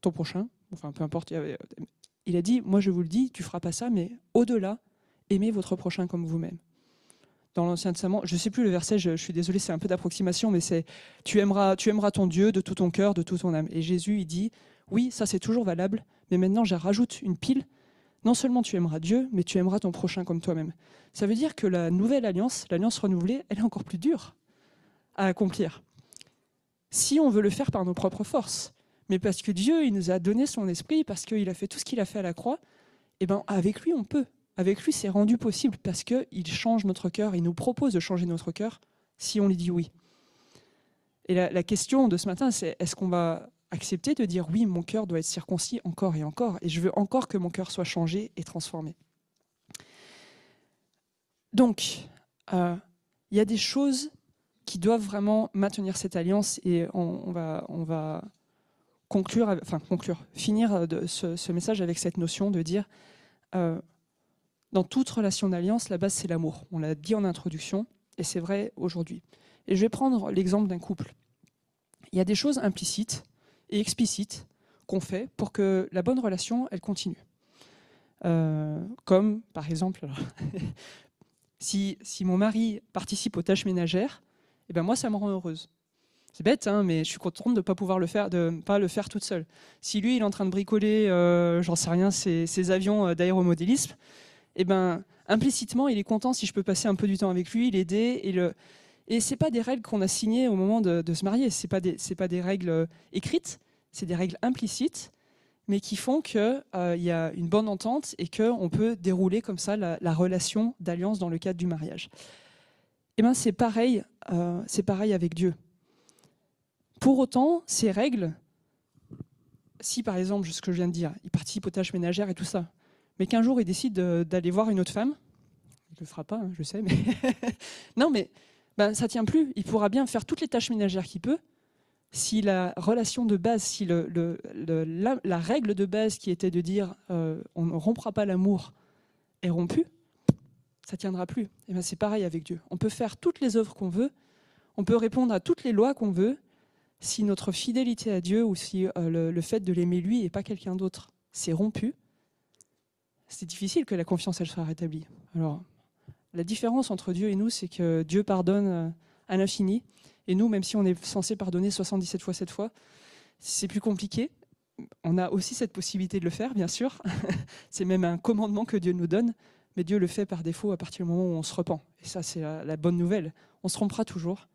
ton prochain, enfin peu importe. Il a dit, moi je vous le dis, tu ne feras pas ça, mais au-delà, aimez votre prochain comme vous-même. Dans l'Ancien Testament, je ne sais plus le verset, je suis désolé, c'est un peu d'approximation, mais c'est tu aimeras ton Dieu de tout ton cœur, de toute ton âme. Et Jésus, il dit, oui, ça c'est toujours valable, mais maintenant je rajoute une pile. Non seulement tu aimeras Dieu, mais tu aimeras ton prochain comme toi-même. Ça veut dire que la nouvelle alliance, l'alliance renouvelée, elle est encore plus dure à accomplir. Si on veut le faire par nos propres forces, mais parce que Dieu, il nous a donné son esprit, parce qu'il a fait tout ce qu'il a fait à la croix, et ben avec lui on peut. Avec lui, c'est rendu possible parce qu'il change notre cœur, il nous propose de changer notre cœur si on lui dit oui. Et la question de ce matin, c'est est-ce qu'on va accepter de dire oui, mon cœur doit être circoncis encore, et je veux encore que mon cœur soit changé et transformé. Donc, il y a des choses qui doivent vraiment maintenir cette alliance et on va finir ce message avec cette notion de dire dans toute relation d'alliance, la base c'est l'amour. On l'a dit en introduction et c'est vrai aujourd'hui. Et je vais prendre l'exemple d'un couple. Il y a des choses implicites et explicites qu'on fait pour que la bonne relation, elle continue. Comme, par exemple, alors, si mon mari participe aux tâches ménagères, eh ben moi, ça me rend heureuse. C'est bête, hein, mais je suis contente de ne pas le faire toute seule. Si lui, il est en train de bricoler, j'en sais rien, ses avions d'aéromodélisme, eh ben, implicitement, il est content si je peux passer un peu du temps avec lui, l'aider. Et ce n'est pas des règles qu'on a signées au moment de se marier. Ce n'est pas des règles écrites, c'est des règles implicites, mais qui font qu'il y a une bonne entente et qu'on peut dérouler comme ça la relation d'alliance dans le cadre du mariage. Eh ben, c'est pareil avec Dieu. Pour autant, ces règles, si par exemple, ce que je viens de dire, il participe aux tâches ménagères et tout ça, mais qu'un jour il décide d'aller voir une autre femme, il ne le fera pas, hein, je sais, mais non, mais ben, ça ne tient plus. Il pourra bien faire toutes les tâches ménagères qu'il peut. Si la relation de base, si la règle de base qui était de dire on ne rompra pas l'amour est rompue, ça ne tiendra plus. Et ben, c'est pareil avec Dieu. On peut faire toutes les œuvres qu'on veut, on peut répondre à toutes les lois qu'on veut, si notre fidélité à Dieu ou si le fait de l'aimer lui et pas quelqu'un d'autre, c'est rompu, c'est difficile que la confiance elle soit rétablie. Alors, la différence entre Dieu et nous, c'est que Dieu pardonne à l'infini, et nous, même si on est censé pardonner 77 fois 7 fois, c'est plus compliqué. On a aussi cette possibilité de le faire, bien sûr. C'est même un commandement que Dieu nous donne, mais Dieu le fait par défaut à partir du moment où on se repent. Et ça, c'est la bonne nouvelle. On se trompera toujours,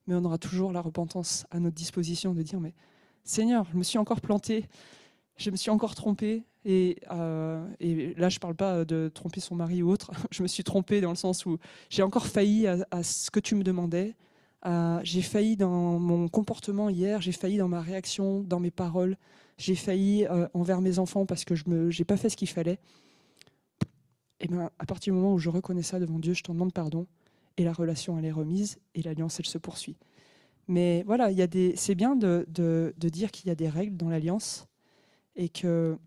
mais on aura toujours la repentance à notre disposition de dire, mais Seigneur, je me suis encore planté, je me suis encore trompé, et là, je ne parle pas de tromper son mari ou autre, je me suis trompé dans le sens où j'ai encore failli à ce que tu me demandais, j'ai failli dans mon comportement hier, j'ai failli dans ma réaction, dans mes paroles, j'ai failli envers mes enfants parce que je n'ai pas fait ce qu'il fallait. Et bien, à partir du moment où je reconnais ça devant Dieu, je t'en demande pardon, et la relation, elle est remise, et l'alliance, elle se poursuit. Mais voilà, c'est bien de dire qu'il y a des règles dans l'alliance, et que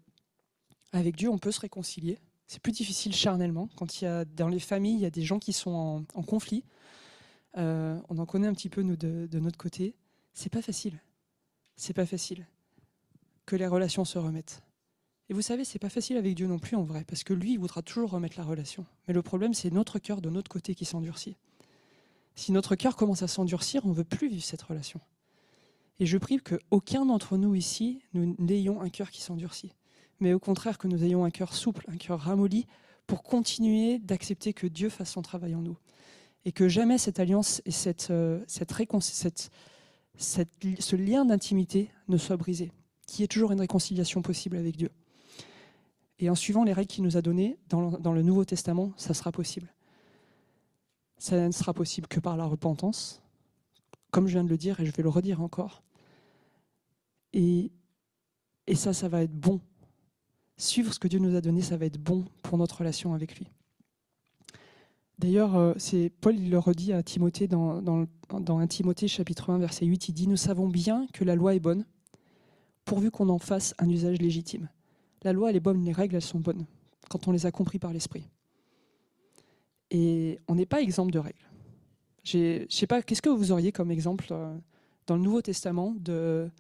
avec Dieu, on peut se réconcilier. C'est plus difficile charnellement. Quand dans les familles, il y a des gens qui sont en conflit, on en connaît un petit peu, nous, de notre côté. C'est pas facile. C'est pas facile que les relations se remettent. Et vous savez, c'est pas facile avec Dieu non plus, en vrai, parce que lui, il voudra toujours remettre la relation. Mais le problème, c'est notre cœur de notre côté qui s'endurcit. Si notre cœur commence à s'endurcir, on ne veut plus vivre cette relation. Et je prie qu'aucun d'entre nous ici, nous n'ayons un cœur qui s'endurcit. Mais au contraire, que nous ayons un cœur souple, un cœur ramolli, pour continuer d'accepter que Dieu fasse son travail en nous. Et que jamais cette alliance et ce lien d'intimité ne soit brisé. Qu'il y ait toujours une réconciliation possible avec Dieu. Et en suivant les règles qu'il nous a données dans le Nouveau Testament, ça sera possible. Ça ne sera possible que par la repentance, comme je viens de le dire et je vais le redire encore. Et ça va être bon. Suivre ce que Dieu nous a donné, ça va être bon pour notre relation avec lui. D'ailleurs, c'est Paul, il le redit à Timothée dans 1 Timothée chapitre 1, verset 8, il dit « Nous savons bien que la loi est bonne, pourvu qu'on en fasse un usage légitime. » La loi, elle est bonne, les règles, elles sont bonnes, quand on les a comprises par l'Esprit. Et on n'est pas exempt de règles. Je ne sais pas, qu'est-ce que vous auriez comme exemple dans le Nouveau Testament de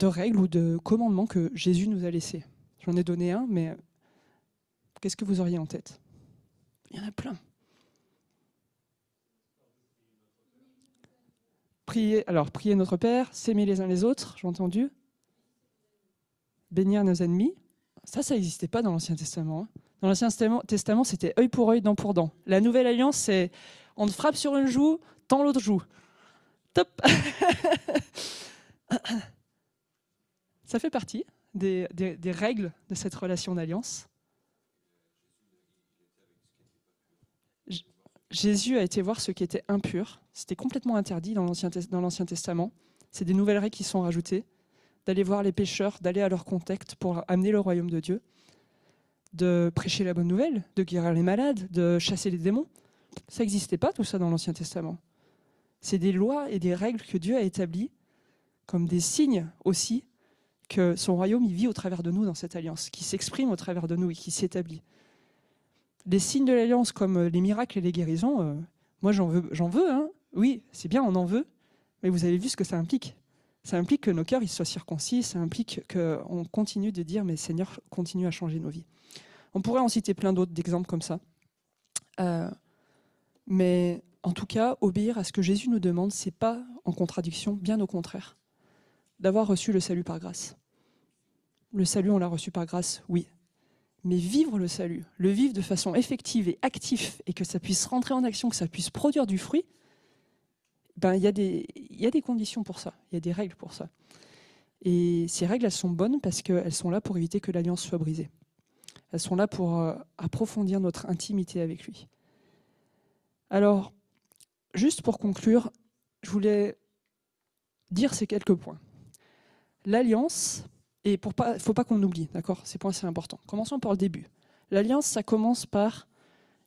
règles ou de commandements que Jésus nous a laissés? J'en ai donné un, mais qu'est-ce que vous auriez en tête? Il y en a plein. Prier notre Père, s'aimer les uns les autres, j'ai entendu. Bénir nos ennemis. Ça n'existait pas dans l'Ancien Testament. Dans l'Ancien Testament, c'était œil pour œil, dent pour dent. La Nouvelle Alliance, c'est on te frappe sur une joue, tends l'autre joue. Top. Ça fait partie des règles de cette relation d'alliance. Jésus a été voir ce qui était impur. C'était complètement interdit dans l'Ancien Testament. C'est des nouvelles règles qui sont rajoutées. D'aller voir les pécheurs, d'aller à leur contact pour amener le royaume de Dieu, de prêcher la bonne nouvelle, de guérir les malades, de chasser les démons. Ça n'existait pas tout ça dans l'Ancien Testament. C'est des lois et des règles que Dieu a établies comme des signes aussi que son royaume il vit au travers de nous dans cette alliance, qui s'exprime au travers de nous et qui s'établit. Les signes de l'alliance comme les miracles et les guérisons, moi j'en veux, hein. Oui, c'est bien, on en veut, mais vous avez vu ce que ça implique. Ça implique que nos cœurs ils soient circoncis, ça implique qu'on continue de dire « mais Seigneur, continue à changer nos vies ». On pourrait en citer plein d'autres d'exemples comme ça. Mais en tout cas, obéir à ce que Jésus nous demande, ce n'est pas en contradiction, bien au contraire, d'avoir reçu le salut par grâce. Le salut, on l'a reçu par grâce, oui. Mais vivre le salut, le vivre de façon effective et active, et que ça puisse rentrer en action, que ça puisse produire du fruit, ben, y a des conditions pour ça, il y a des règles pour ça. Et ces règles, elles sont bonnes parce qu'elles sont là pour éviter que l'alliance soit brisée. Elles sont là pour approfondir notre intimité avec lui. Alors, juste pour conclure, je voulais dire ces quelques points. L'alliance, et il ne faut pas qu'on oublie, d'accord? Ces points, c'est important. Commençons par le début. L'alliance, ça commence par,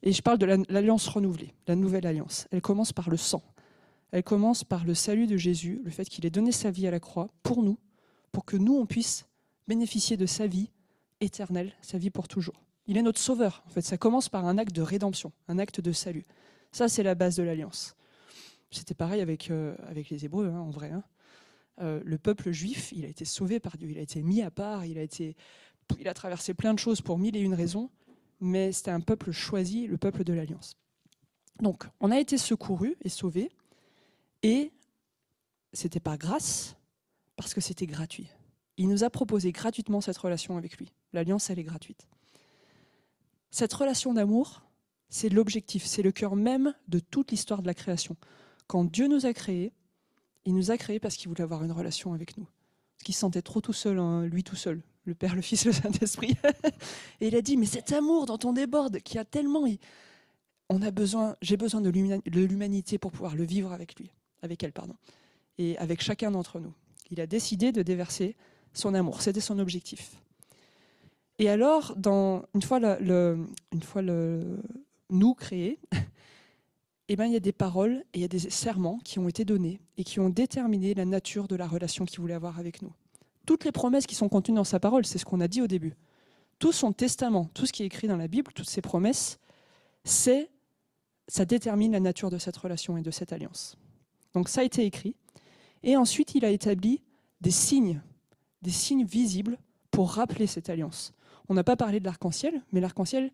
et je parle de l'alliance renouvelée, la nouvelle alliance. Elle commence par le sang. Elle commence par le salut de Jésus, le fait qu'il ait donné sa vie à la croix pour nous, pour que nous, on puisse bénéficier de sa vie éternelle, sa vie pour toujours. Il est notre sauveur. En fait, ça commence par un acte de rédemption, un acte de salut. Ça, c'est la base de l'alliance. C'était pareil avec les Hébreux, hein, en vrai. Hein. Le peuple juif, il a été sauvé par Dieu, il a été mis à part, il a traversé plein de choses pour 1001 raisons, mais c'était un peuple choisi, le peuple de l'alliance. Donc, on a été secourus et sauvés, et c'était par grâce, parce que c'était gratuit. Il nous a proposé gratuitement cette relation avec lui. L'alliance, elle est gratuite. Cette relation d'amour, c'est l'objectif, c'est le cœur même de toute l'histoire de la création. Quand Dieu nous a créés, il nous a créés parce qu'il voulait avoir une relation avec nous. Parce qu'il se sentait trop tout seul, hein, lui tout seul, le Père, le Fils, le Saint-Esprit. Et il a dit, mais cet amour dont on déborde, qui a tellement... j'ai besoin de l'humanité pour pouvoir le vivre avec lui, avec elle, pardon, et avec chacun d'entre nous. Il a décidé de déverser son amour, c'était son objectif. Et alors, une fois nous créés, eh ben, il y a des paroles et il y a des serments qui ont été donnés et qui ont déterminé la nature de la relation qu'il voulait avoir avec nous. toutes les promesses qui sont contenues dans sa parole, c'est ce qu'on a dit au début. Tout son testament, tout ce qui est écrit dans la Bible, toutes ces promesses, ça détermine la nature de cette relation et de cette alliance. Donc ça a été écrit. Et ensuite, il a établi des signes visibles pour rappeler cette alliance. On n'a pas parlé de l'arc-en-ciel, mais l'arc-en-ciel,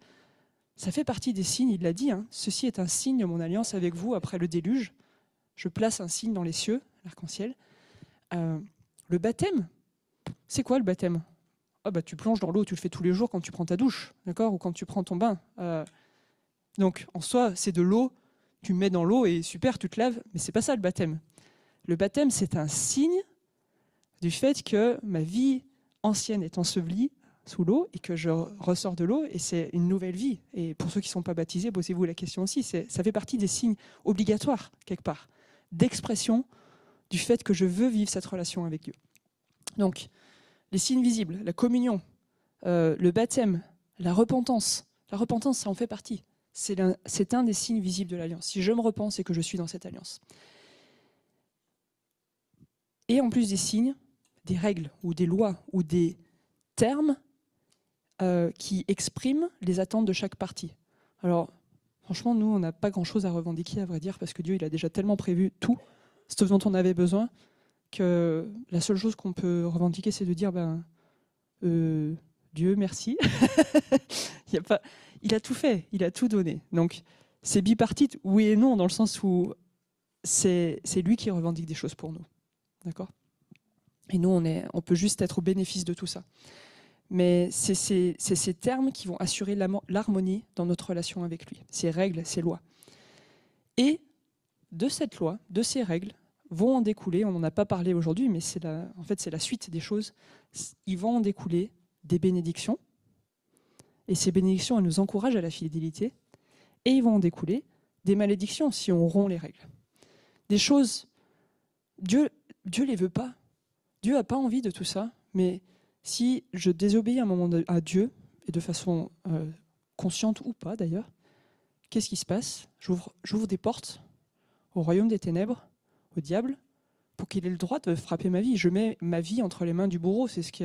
ça fait partie des signes, il l'a dit. Ceci est un signe de mon alliance avec vous après le déluge. Je place un signe dans les cieux, l'arc-en-ciel. Le baptême, c'est quoi le baptême ? Tu plonges dans l'eau, tu le fais tous les jours quand tu prends ta douche, d'accord ? Ou quand tu prends ton bain. Donc, en soi, c'est de l'eau, tu mets dans l'eau et super, tu te laves, mais c'est pas ça le baptême. Le baptême, c'est un signe du fait que ma vie ancienne est ensevelie sous l'eau et que je ressors de l'eau et c'est une nouvelle vie. Et pour ceux qui ne sont pas baptisés, posez-vous la question aussi. Ça fait partie des signes obligatoires, quelque part, d'expression du fait que je veux vivre cette relation avec Dieu. Donc, les signes visibles, la communion, le baptême, la repentance. La repentance, ça en fait partie. C'est un des signes visibles de l'alliance. Si je me repens, c'est que je suis dans cette alliance. Et en plus des signes, des règles ou des lois ou des termes qui expriment les attentes de chaque partie. Alors, franchement, nous, on n'a pas grand-chose à revendiquer, à vrai dire, parce que Dieu, il a déjà tellement prévu tout, ce dont on avait besoin, que la seule chose qu'on peut revendiquer, c'est de dire, Dieu, merci. Il a tout fait, il a tout donné. Donc, c'est bipartite, oui et non, dans le sens où c'est lui qui revendique des choses pour nous. D'accord ? Et nous, on peut juste être au bénéfice de tout ça. Mais c'est ces termes qui vont assurer l'harmonie dans notre relation avec lui, ces règles, ces lois. Et de cette loi, de ces règles, vont en découler, on n'en a pas parlé aujourd'hui, mais c'est la suite des choses, ils vont en découler des bénédictions, et ces bénédictions, elles nous encouragent à la fidélité, et ils vont en découler des malédictions si on rompt les règles. Des choses, Dieu les veut pas, Dieu n'a pas envie de tout ça, mais si je désobéis un moment à Dieu, et de façon consciente ou pas d'ailleurs, qu'est-ce qui se passe ? J'ouvre des portes au royaume des ténèbres, au diable, pour qu'il ait le droit de frapper ma vie. Je mets ma vie entre les mains du bourreau, c'est ce qui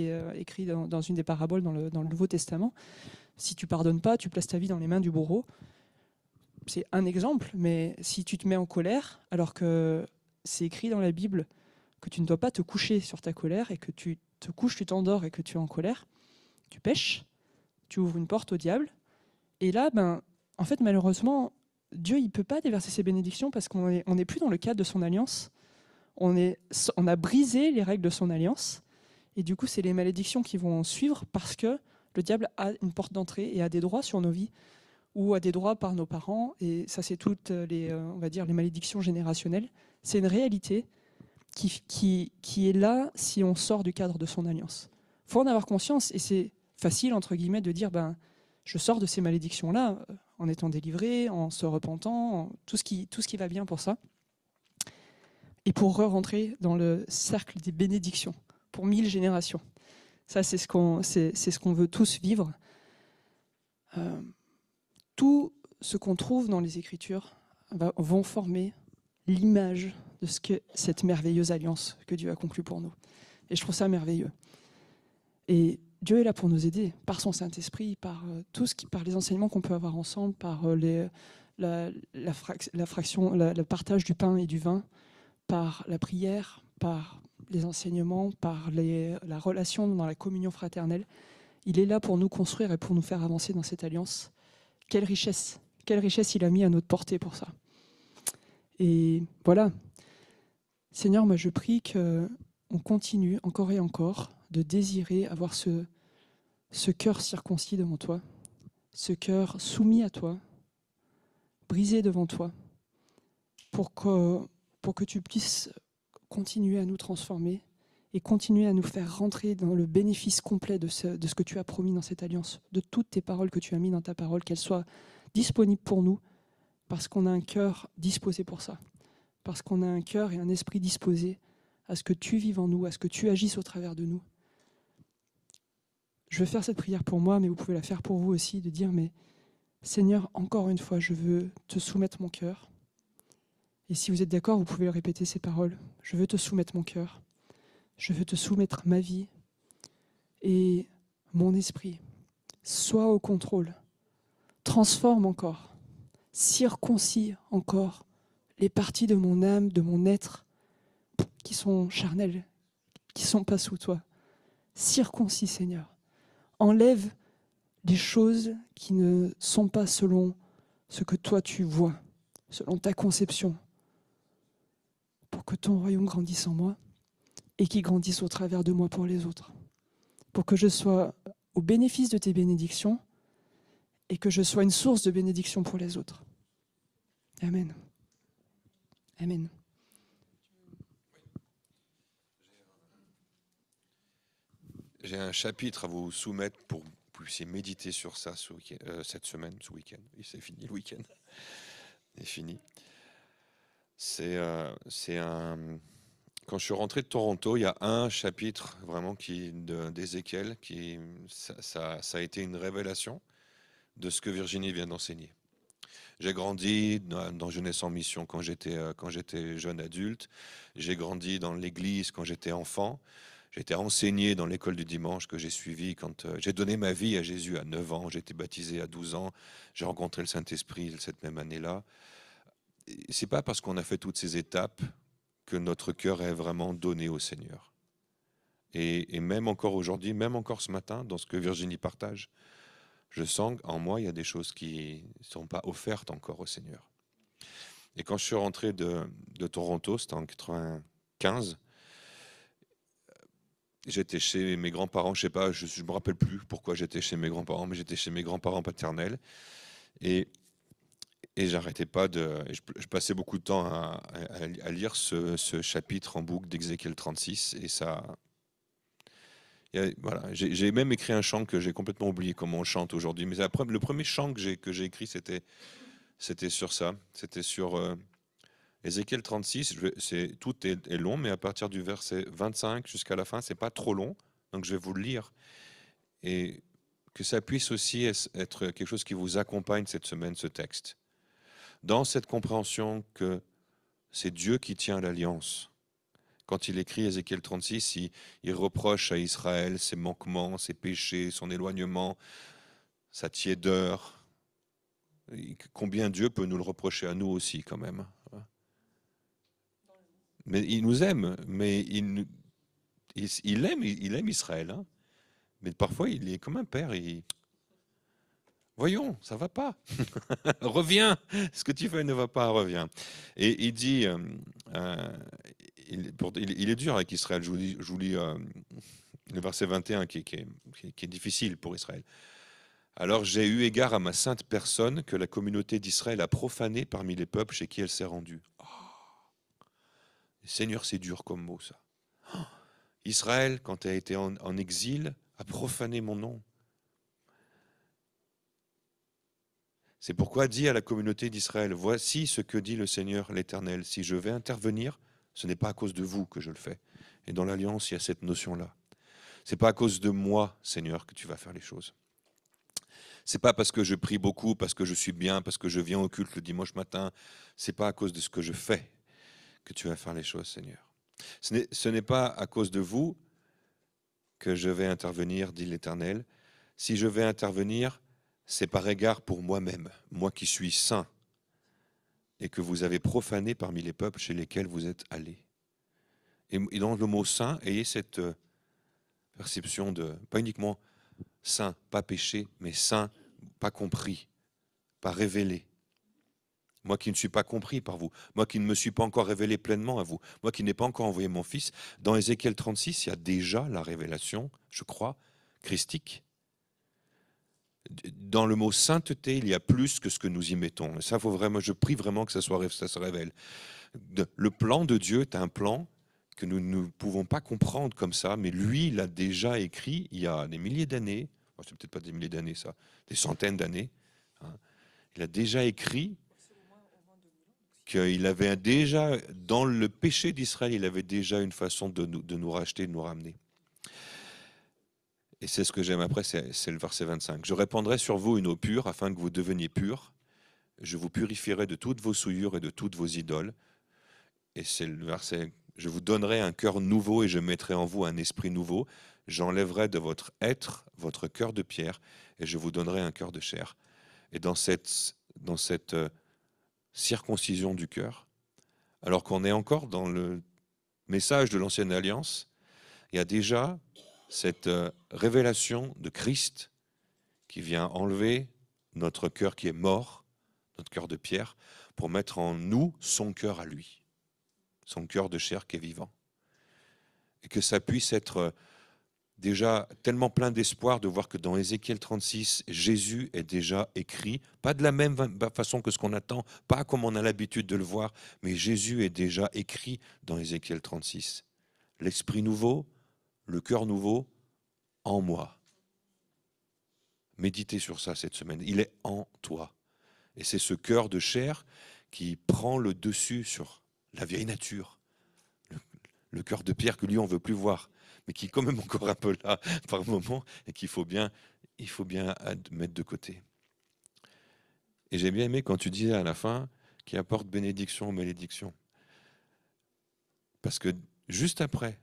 est écrit dans une des paraboles dans le Nouveau Testament. Si tu pardonnes pas, tu places ta vie dans les mains du bourreau. C'est un exemple, mais si tu te mets en colère, alors que c'est écrit dans la Bible que tu ne dois pas te coucher sur ta colère et que tu te couches, tu t'endors et que tu es en colère, tu pèches, tu ouvres une porte au diable. Et là, en fait, malheureusement, Dieu, il ne peut pas déverser ses bénédictions parce qu'on n'est plus dans le cadre de son alliance. On a brisé les règles de son alliance. Et du coup, c'est les malédictions qui vont suivre parce que le diable a une porte d'entrée et a des droits sur nos vies ou a des droits par nos parents. Et ça, c'est toutes les malédictions générationnelles. C'est une réalité qui est là si on sort du cadre de son alliance. Il faut en avoir conscience et c'est facile, entre guillemets, de dire je sors de ces malédictions-là en étant délivré, en se repentant, tout ce qui va bien pour ça. Et pour re-rentrer dans le cercle des bénédictions, pour 1000 générations. Ça, c'est ce qu'on veut tous vivre. Tout ce qu'on trouve dans les Écritures vont former l'image de ce que cette merveilleuse alliance que Dieu a conclue pour nous. Et je trouve ça merveilleux. Et Dieu est là pour nous aider, par son Saint-Esprit, par par les enseignements qu'on peut avoir ensemble, par le partage du pain et du vin, par la prière, par les enseignements, par la relation dans la communion fraternelle. Il est là pour nous construire et pour nous faire avancer dans cette alliance. Quelle richesse il a mis à notre portée pour ça. Et voilà. Seigneur, moi je prie qu'on continue encore et encore de désirer avoir ce cœur circoncis devant toi, ce cœur soumis à toi, brisé devant toi, pour que tu puisses continuer à nous transformer et continuer à nous faire rentrer dans le bénéfice complet de ce que tu as promis dans cette alliance, de toutes tes paroles que tu as mis dans ta parole, qu'elles soient disponibles pour nous, parce qu'on a un cœur disposé pour ça, parce qu'on a un cœur et un esprit disposés à ce que tu vives en nous, à ce que tu agisses au travers de nous. Je veux faire cette prière pour moi, mais vous pouvez la faire pour vous aussi, de dire, mais Seigneur, encore une fois, je veux te soumettre mon cœur. Et si vous êtes d'accord, vous pouvez répéter ces paroles. Je veux te soumettre mon cœur. je veux te soumettre ma vie et mon esprit. Sois au contrôle. Transforme encore, circoncis encore les parties de mon âme, de mon être qui sont charnelles, qui ne sont pas sous toi. Circoncis, Seigneur. Enlève les choses qui ne sont pas selon ce que toi tu vois, selon ta conception, pour que ton royaume grandisse en moi et qu'il grandisse au travers de moi pour les autres. Pour que je sois au bénéfice de tes bénédictions et que je sois une source de bénédiction pour les autres. Amen. Amen. J'ai un chapitre à vous soumettre pour que vous puissiez méditer sur ça cette semaine, ce week-end. Oui, c'est fini le week-end. C'est fini. Quand je suis rentré de Toronto, il y a un chapitre vraiment d'Ézéchiel ça a été une révélation de ce que Virginie vient d'enseigner. J'ai grandi dans Jeunesse en Mission quand j'étais jeune adulte. J'ai grandi dans l'église quand j'étais enfant. J'ai été enseigné dans l'école du dimanche que j'ai suivie quand j'ai donné ma vie à Jésus à 9 ans. J'ai été baptisé à 12 ans. J'ai rencontré le Saint-Esprit cette même année-là. C'est pas parce qu'on a fait toutes ces étapes que notre cœur est vraiment donné au Seigneur. Et même encore aujourd'hui, même encore ce matin, dans ce que Virginie partage, je sens qu'en moi, il y a des choses qui ne sont pas offertes encore au Seigneur. Et quand je suis rentré de Toronto, c'était en 1995, j'étais chez mes grands-parents, je sais pas, je me rappelle plus pourquoi j'étais chez mes grands-parents, mais j'étais chez mes grands-parents paternels. Et j'arrêtais pas je passais beaucoup de temps à lire ce chapitre en boucle d'Ézéchiel 36, et ça... Voilà, j'ai même écrit un chant que j'ai complètement oublié comment on chante aujourd'hui, mais le premier chant que j'ai écrit, c'était sur ça, c'était sur Ézéchiel 36. Tout est long, mais à partir du verset 25 jusqu'à la fin, c'est pas trop long, donc je vais vous le lire, et que ça puisse aussi être quelque chose qui vous accompagne cette semaine, ce texte. Dans cette compréhension que c'est Dieu qui tient l'alliance. Quand il écrit Ézéchiel 36, il reproche à Israël ses manquements, ses péchés, son éloignement, sa tiédeur. Combien Dieu peut nous le reprocher à nous aussi quand même. Mais il nous aime, mais il aime Israël. Hein. Mais parfois il est comme un père. Voyons, ça va pas. Reviens, ce que tu fais ne va pas, reviens. Et il dit, il est dur avec Israël. Je vous lis le verset 21 qui est difficile pour Israël. Alors j'ai eu égard à ma sainte personne que la communauté d'Israël a profané parmi les peuples chez qui elle s'est rendue. Oh. Seigneur, c'est dur comme mot ça. Oh. Israël, quand elle a été en exil, a profané mon nom. C'est pourquoi dit à la communauté d'Israël, voici ce que dit le Seigneur l'Éternel, si je vais intervenir, ce n'est pas à cause de vous que je le fais. Et dans l'Alliance, il y a cette notion-là. Ce n'est pas à cause de moi, Seigneur, que tu vas faire les choses. Ce n'est pas parce que je prie beaucoup, parce que je suis bien, parce que je viens au culte le dimanche matin. Ce n'est pas à cause de ce que je fais que tu vas faire les choses, Seigneur. Ce n'est pas à cause de vous que je vais intervenir, dit l'Éternel. Si je vais intervenir, c'est par égard pour moi-même, moi qui suis saint, et que vous avez profané parmi les peuples chez lesquels vous êtes allés. Et dans le mot saint, ayez cette perception de, pas uniquement saint, pas péché, mais saint, pas compris, pas révélé. Moi qui ne suis pas compris par vous, moi qui ne me suis pas encore révélé pleinement à vous, moi qui n'ai pas encore envoyé mon Fils. Dans Ézéchiel 36, il y a déjà la révélation, je crois, christique. Dans le mot sainteté, il y a plus que ce que nous y mettons. Et ça, faut vraiment, je prie vraiment que ça se révèle. Le plan de Dieu est un plan que nous ne pouvons pas comprendre comme ça, mais lui, il l'a déjà écrit il y a des milliers d'années. Enfin, c'est peut-être pas des milliers d'années, ça, des centaines d'années. Hein. Il a déjà écrit qu'il avait déjà, dans le péché d'Israël, il avait déjà une façon de nous racheter, de nous ramener. Et c'est ce que j'aime après, c'est le verset 25. Je répandrai sur vous une eau pure afin que vous deveniez purs. Je vous purifierai de toutes vos souillures et de toutes vos idoles. Et c'est le verset Je vous donnerai un cœur nouveau et je mettrai en vous un esprit nouveau. J'enlèverai de votre être votre cœur de pierre et je vous donnerai un cœur de chair. Et dans cette circoncision du cœur, alors qu'on est encore dans le message de l'ancienne alliance, il y a déjà cette révélation de Christ qui vient enlever notre cœur qui est mort, notre cœur de pierre, pour mettre en nous son cœur à lui, son cœur de chair qui est vivant. Et que ça puisse être déjà tellement plein d'espoir de voir que dans Ézéchiel 36, Jésus est déjà écrit, pas de la même façon que ce qu'on attend, pas comme on a l'habitude de le voir, mais Jésus est déjà écrit dans Ézéchiel 36. L'esprit nouveau, le cœur nouveau, en moi. Méditez sur ça cette semaine. Il est en toi. Et c'est ce cœur de chair qui prend le dessus sur la vieille nature. Le cœur de pierre que lui, on ne veut plus voir, mais qui est quand même encore un peu là par moment et qu'il faut bien mettre de côté. Et j'ai bien aimé quand tu disais à la fin qui apporte bénédiction ou malédiction. Parce que juste après,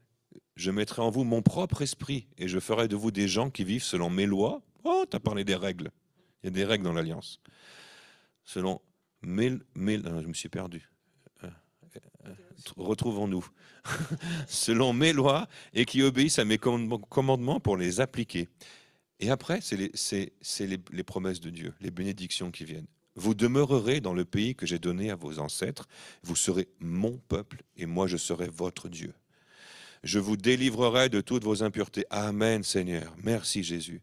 je mettrai en vous mon propre esprit et je ferai de vous des gens qui vivent selon mes lois. Oh, tu as parlé des règles. Il y a des règles dans l'Alliance. Selon non, je me suis perdu. Retrouvons-nous. Selon mes lois et qui obéissent à mes commandements pour les appliquer. Et après, c'est les promesses de Dieu, les bénédictions qui viennent. Vous demeurerez dans le pays que j'ai donné à vos ancêtres. Vous serez mon peuple et moi je serai votre Dieu. Je vous délivrerai de toutes vos impuretés. Amen, Seigneur. Merci, Jésus.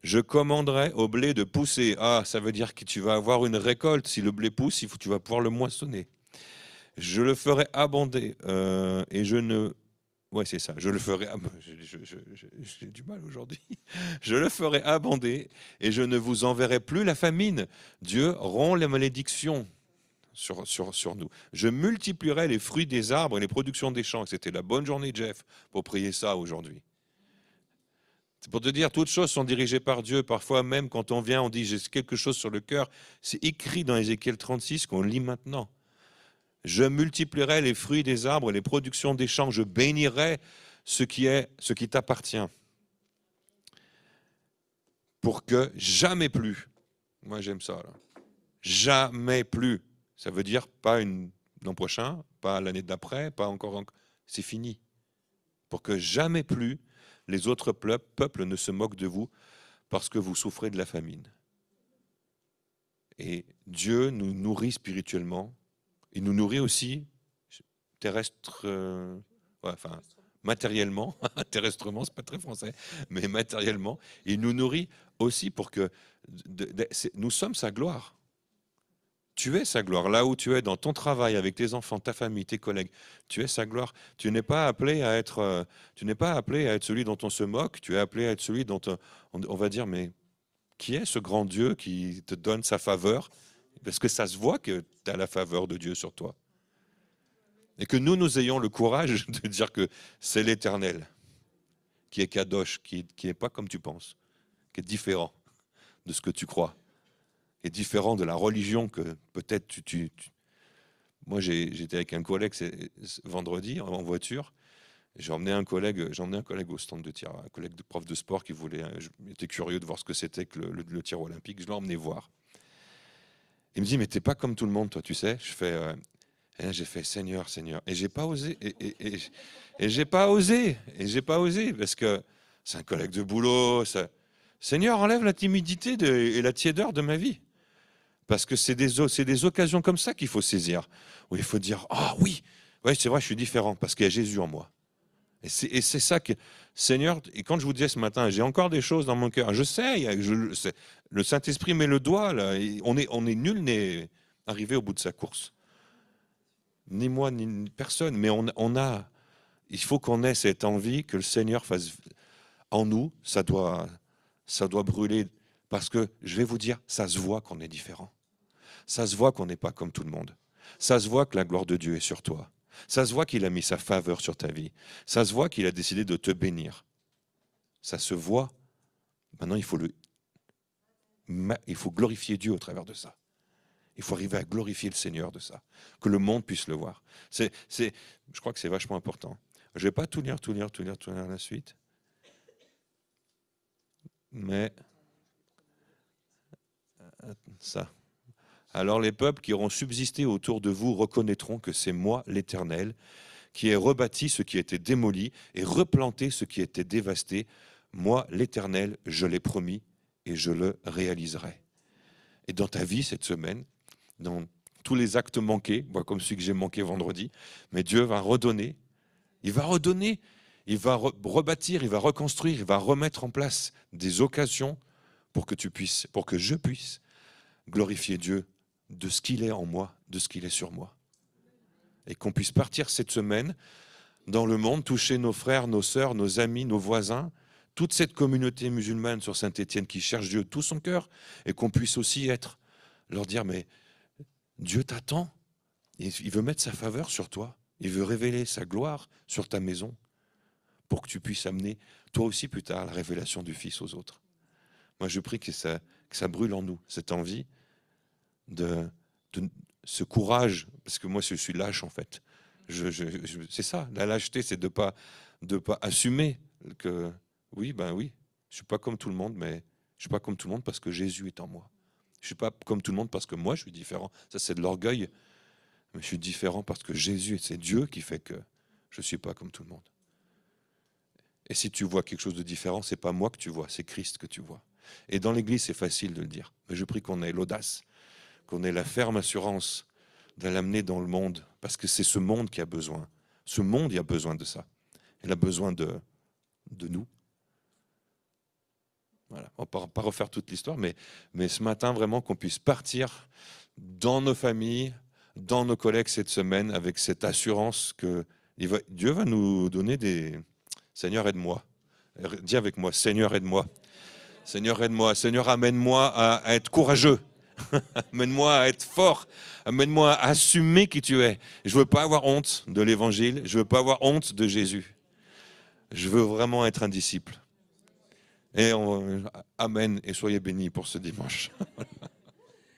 Je commanderai au blé de pousser. Ah, ça veut dire que tu vas avoir une récolte. Si le blé pousse, tu vas pouvoir le moissonner. Je le ferai abonder et je ne... Ouais, c'est ça. Je le ferai... J'ai du mal aujourd'hui. Je le ferai abonder et je ne vous enverrai plus la famine. Dieu rompt les malédictions sur nous. Je multiplierai les fruits des arbres et les productions des champs. C'était la bonne journée, Jeff, pour prier ça aujourd'hui. C'est pour te dire, toutes choses sont dirigées par Dieu. Parfois même, quand on vient, on dit, j'ai quelque chose sur le cœur. C'est écrit dans Ézéchiel 36 qu'on lit maintenant. Je multiplierai les fruits des arbres et les productions des champs. Je bénirai ce qui t'appartient. Pour que jamais plus, moi j'aime ça, là. Jamais plus. Ça veut dire pas l'an prochain, pas l'année d'après, pas encore. C'est fini. Pour que jamais plus les autres peuples ne se moquent de vous parce que vous souffrez de la famine. Et Dieu nous nourrit spirituellement. Il nous nourrit aussi matériellement, terrestrement, c'est pas très français, mais matériellement. Il nous nourrit aussi pour que nous sommes sa gloire. Tu es sa gloire. Là où tu es dans ton travail, avec tes enfants, ta famille, tes collègues, tu es sa gloire. Tu n'es pas appelé à être celui dont on se moque. Tu es appelé à être celui dont on va dire, mais qui est ce grand Dieu qui te donne sa faveur? Parce que ça se voit que tu as la faveur de Dieu sur toi. Et que nous ayons le courage de dire que c'est l'Éternel qui est Kadosh, qui n'est pas comme tu penses, qui est différent de ce que tu crois, qui est différent de la religion que peut-être Moi, j'étais avec un collègue vendredi en voiture. J'ai emmené un collègue au stand de tir, un collègue de prof de sport qui était curieux de voir ce que c'était que le tir olympique. Je l'ai emmené voir. Il me dit, mais t'es pas comme tout le monde, toi, tu sais. J'ai fait Seigneur, Seigneur. Et j'ai pas osé. Et j'ai pas osé. Parce que c'est un collègue de boulot. Seigneur, enlève la timidité et la tiédeur de ma vie. Parce que c'est des occasions comme ça qu'il faut saisir. Où il faut dire, ah oui, ouais, c'est vrai, je suis différent parce qu'il y a Jésus en moi. Et c'est ça que, Seigneur, et quand je vous disais ce matin, j'ai encore des choses dans mon cœur. Je sais, le Saint-Esprit met le doigt, là. On est nul n'est arrivé au bout de sa course. Ni moi, ni personne. Mais il faut qu'on ait cette envie que le Seigneur fasse en nous. Ça doit brûler. Parce que, je vais vous dire, ça se voit qu'on est différent. Ça se voit qu'on n'est pas comme tout le monde. Ça se voit que la gloire de Dieu est sur toi. Ça se voit qu'il a mis sa faveur sur ta vie. Ça se voit qu'il a décidé de te bénir. Ça se voit. Maintenant, il faut glorifier Dieu au travers de ça. Il faut arriver à glorifier le Seigneur de ça, que le monde puisse le voir. Je crois que c'est vachement important. Je ne vais pas tout lire la suite. Mais ça. Alors les peuples qui auront subsisté autour de vous reconnaîtront que c'est moi, l'Éternel, qui ai rebâti ce qui était démoli et replanté ce qui était dévasté. Moi, l'Éternel, je l'ai promis et je le réaliserai. Et dans ta vie cette semaine, dans tous les actes manqués, comme celui que j'ai manqué vendredi, mais Dieu va redonner, il va rebâtir, il va reconstruire, il va remettre en place des occasions pour que je puisse glorifier Dieu de ce qu'il est en moi, de ce qu'il est sur moi. Et qu'on puisse partir cette semaine dans le monde, toucher nos frères, nos sœurs, nos amis, nos voisins, toute cette communauté musulmane sur Saint-Étienne qui cherche Dieu de tout son cœur, et qu'on puisse aussi leur dire, mais Dieu t'attend, il veut mettre sa faveur sur toi, il veut révéler sa gloire sur ta maison, pour que tu puisses amener, toi aussi plus tard, la révélation du Fils aux autres. Moi je prie que ça brûle en nous, cette envie de ce courage, parce que moi je suis lâche en fait. C'est ça, la lâcheté, c'est de pas assumer que oui, je suis pas comme tout le monde, mais je suis pas comme tout le monde parce que Jésus est en moi. Je suis pas comme tout le monde parce que moi je suis différent. Ça c'est de l'orgueil, mais je suis différent parce que Jésus, c'est Dieu qui fait que je suis pas comme tout le monde. Et si tu vois quelque chose de différent, c'est pas moi que tu vois, c'est Christ que tu vois. Et dans l'Église, c'est facile de le dire, mais je prie qu'on ait l'audace, qu'on ait la ferme assurance de l'amener dans le monde, parce que c'est ce monde qui a besoin. Ce monde, il a besoin de ça. Il a besoin de nous. Voilà. On ne va pas refaire toute l'histoire, mais ce matin, vraiment, qu'on puisse partir dans nos familles, dans nos collègues cette semaine, avec cette assurance que Dieu va nous donner des... Seigneur, aide-moi. Dis avec moi, Seigneur, aide-moi. Seigneur, aide-moi. Seigneur, amène-moi à être courageux. Amène-moi à être fort. Amène-moi à assumer qui tu es. Je ne veux pas avoir honte de l'évangile. Je ne veux pas avoir honte de Jésus. Je veux vraiment être un disciple. Et amen et soyez bénis pour ce dimanche.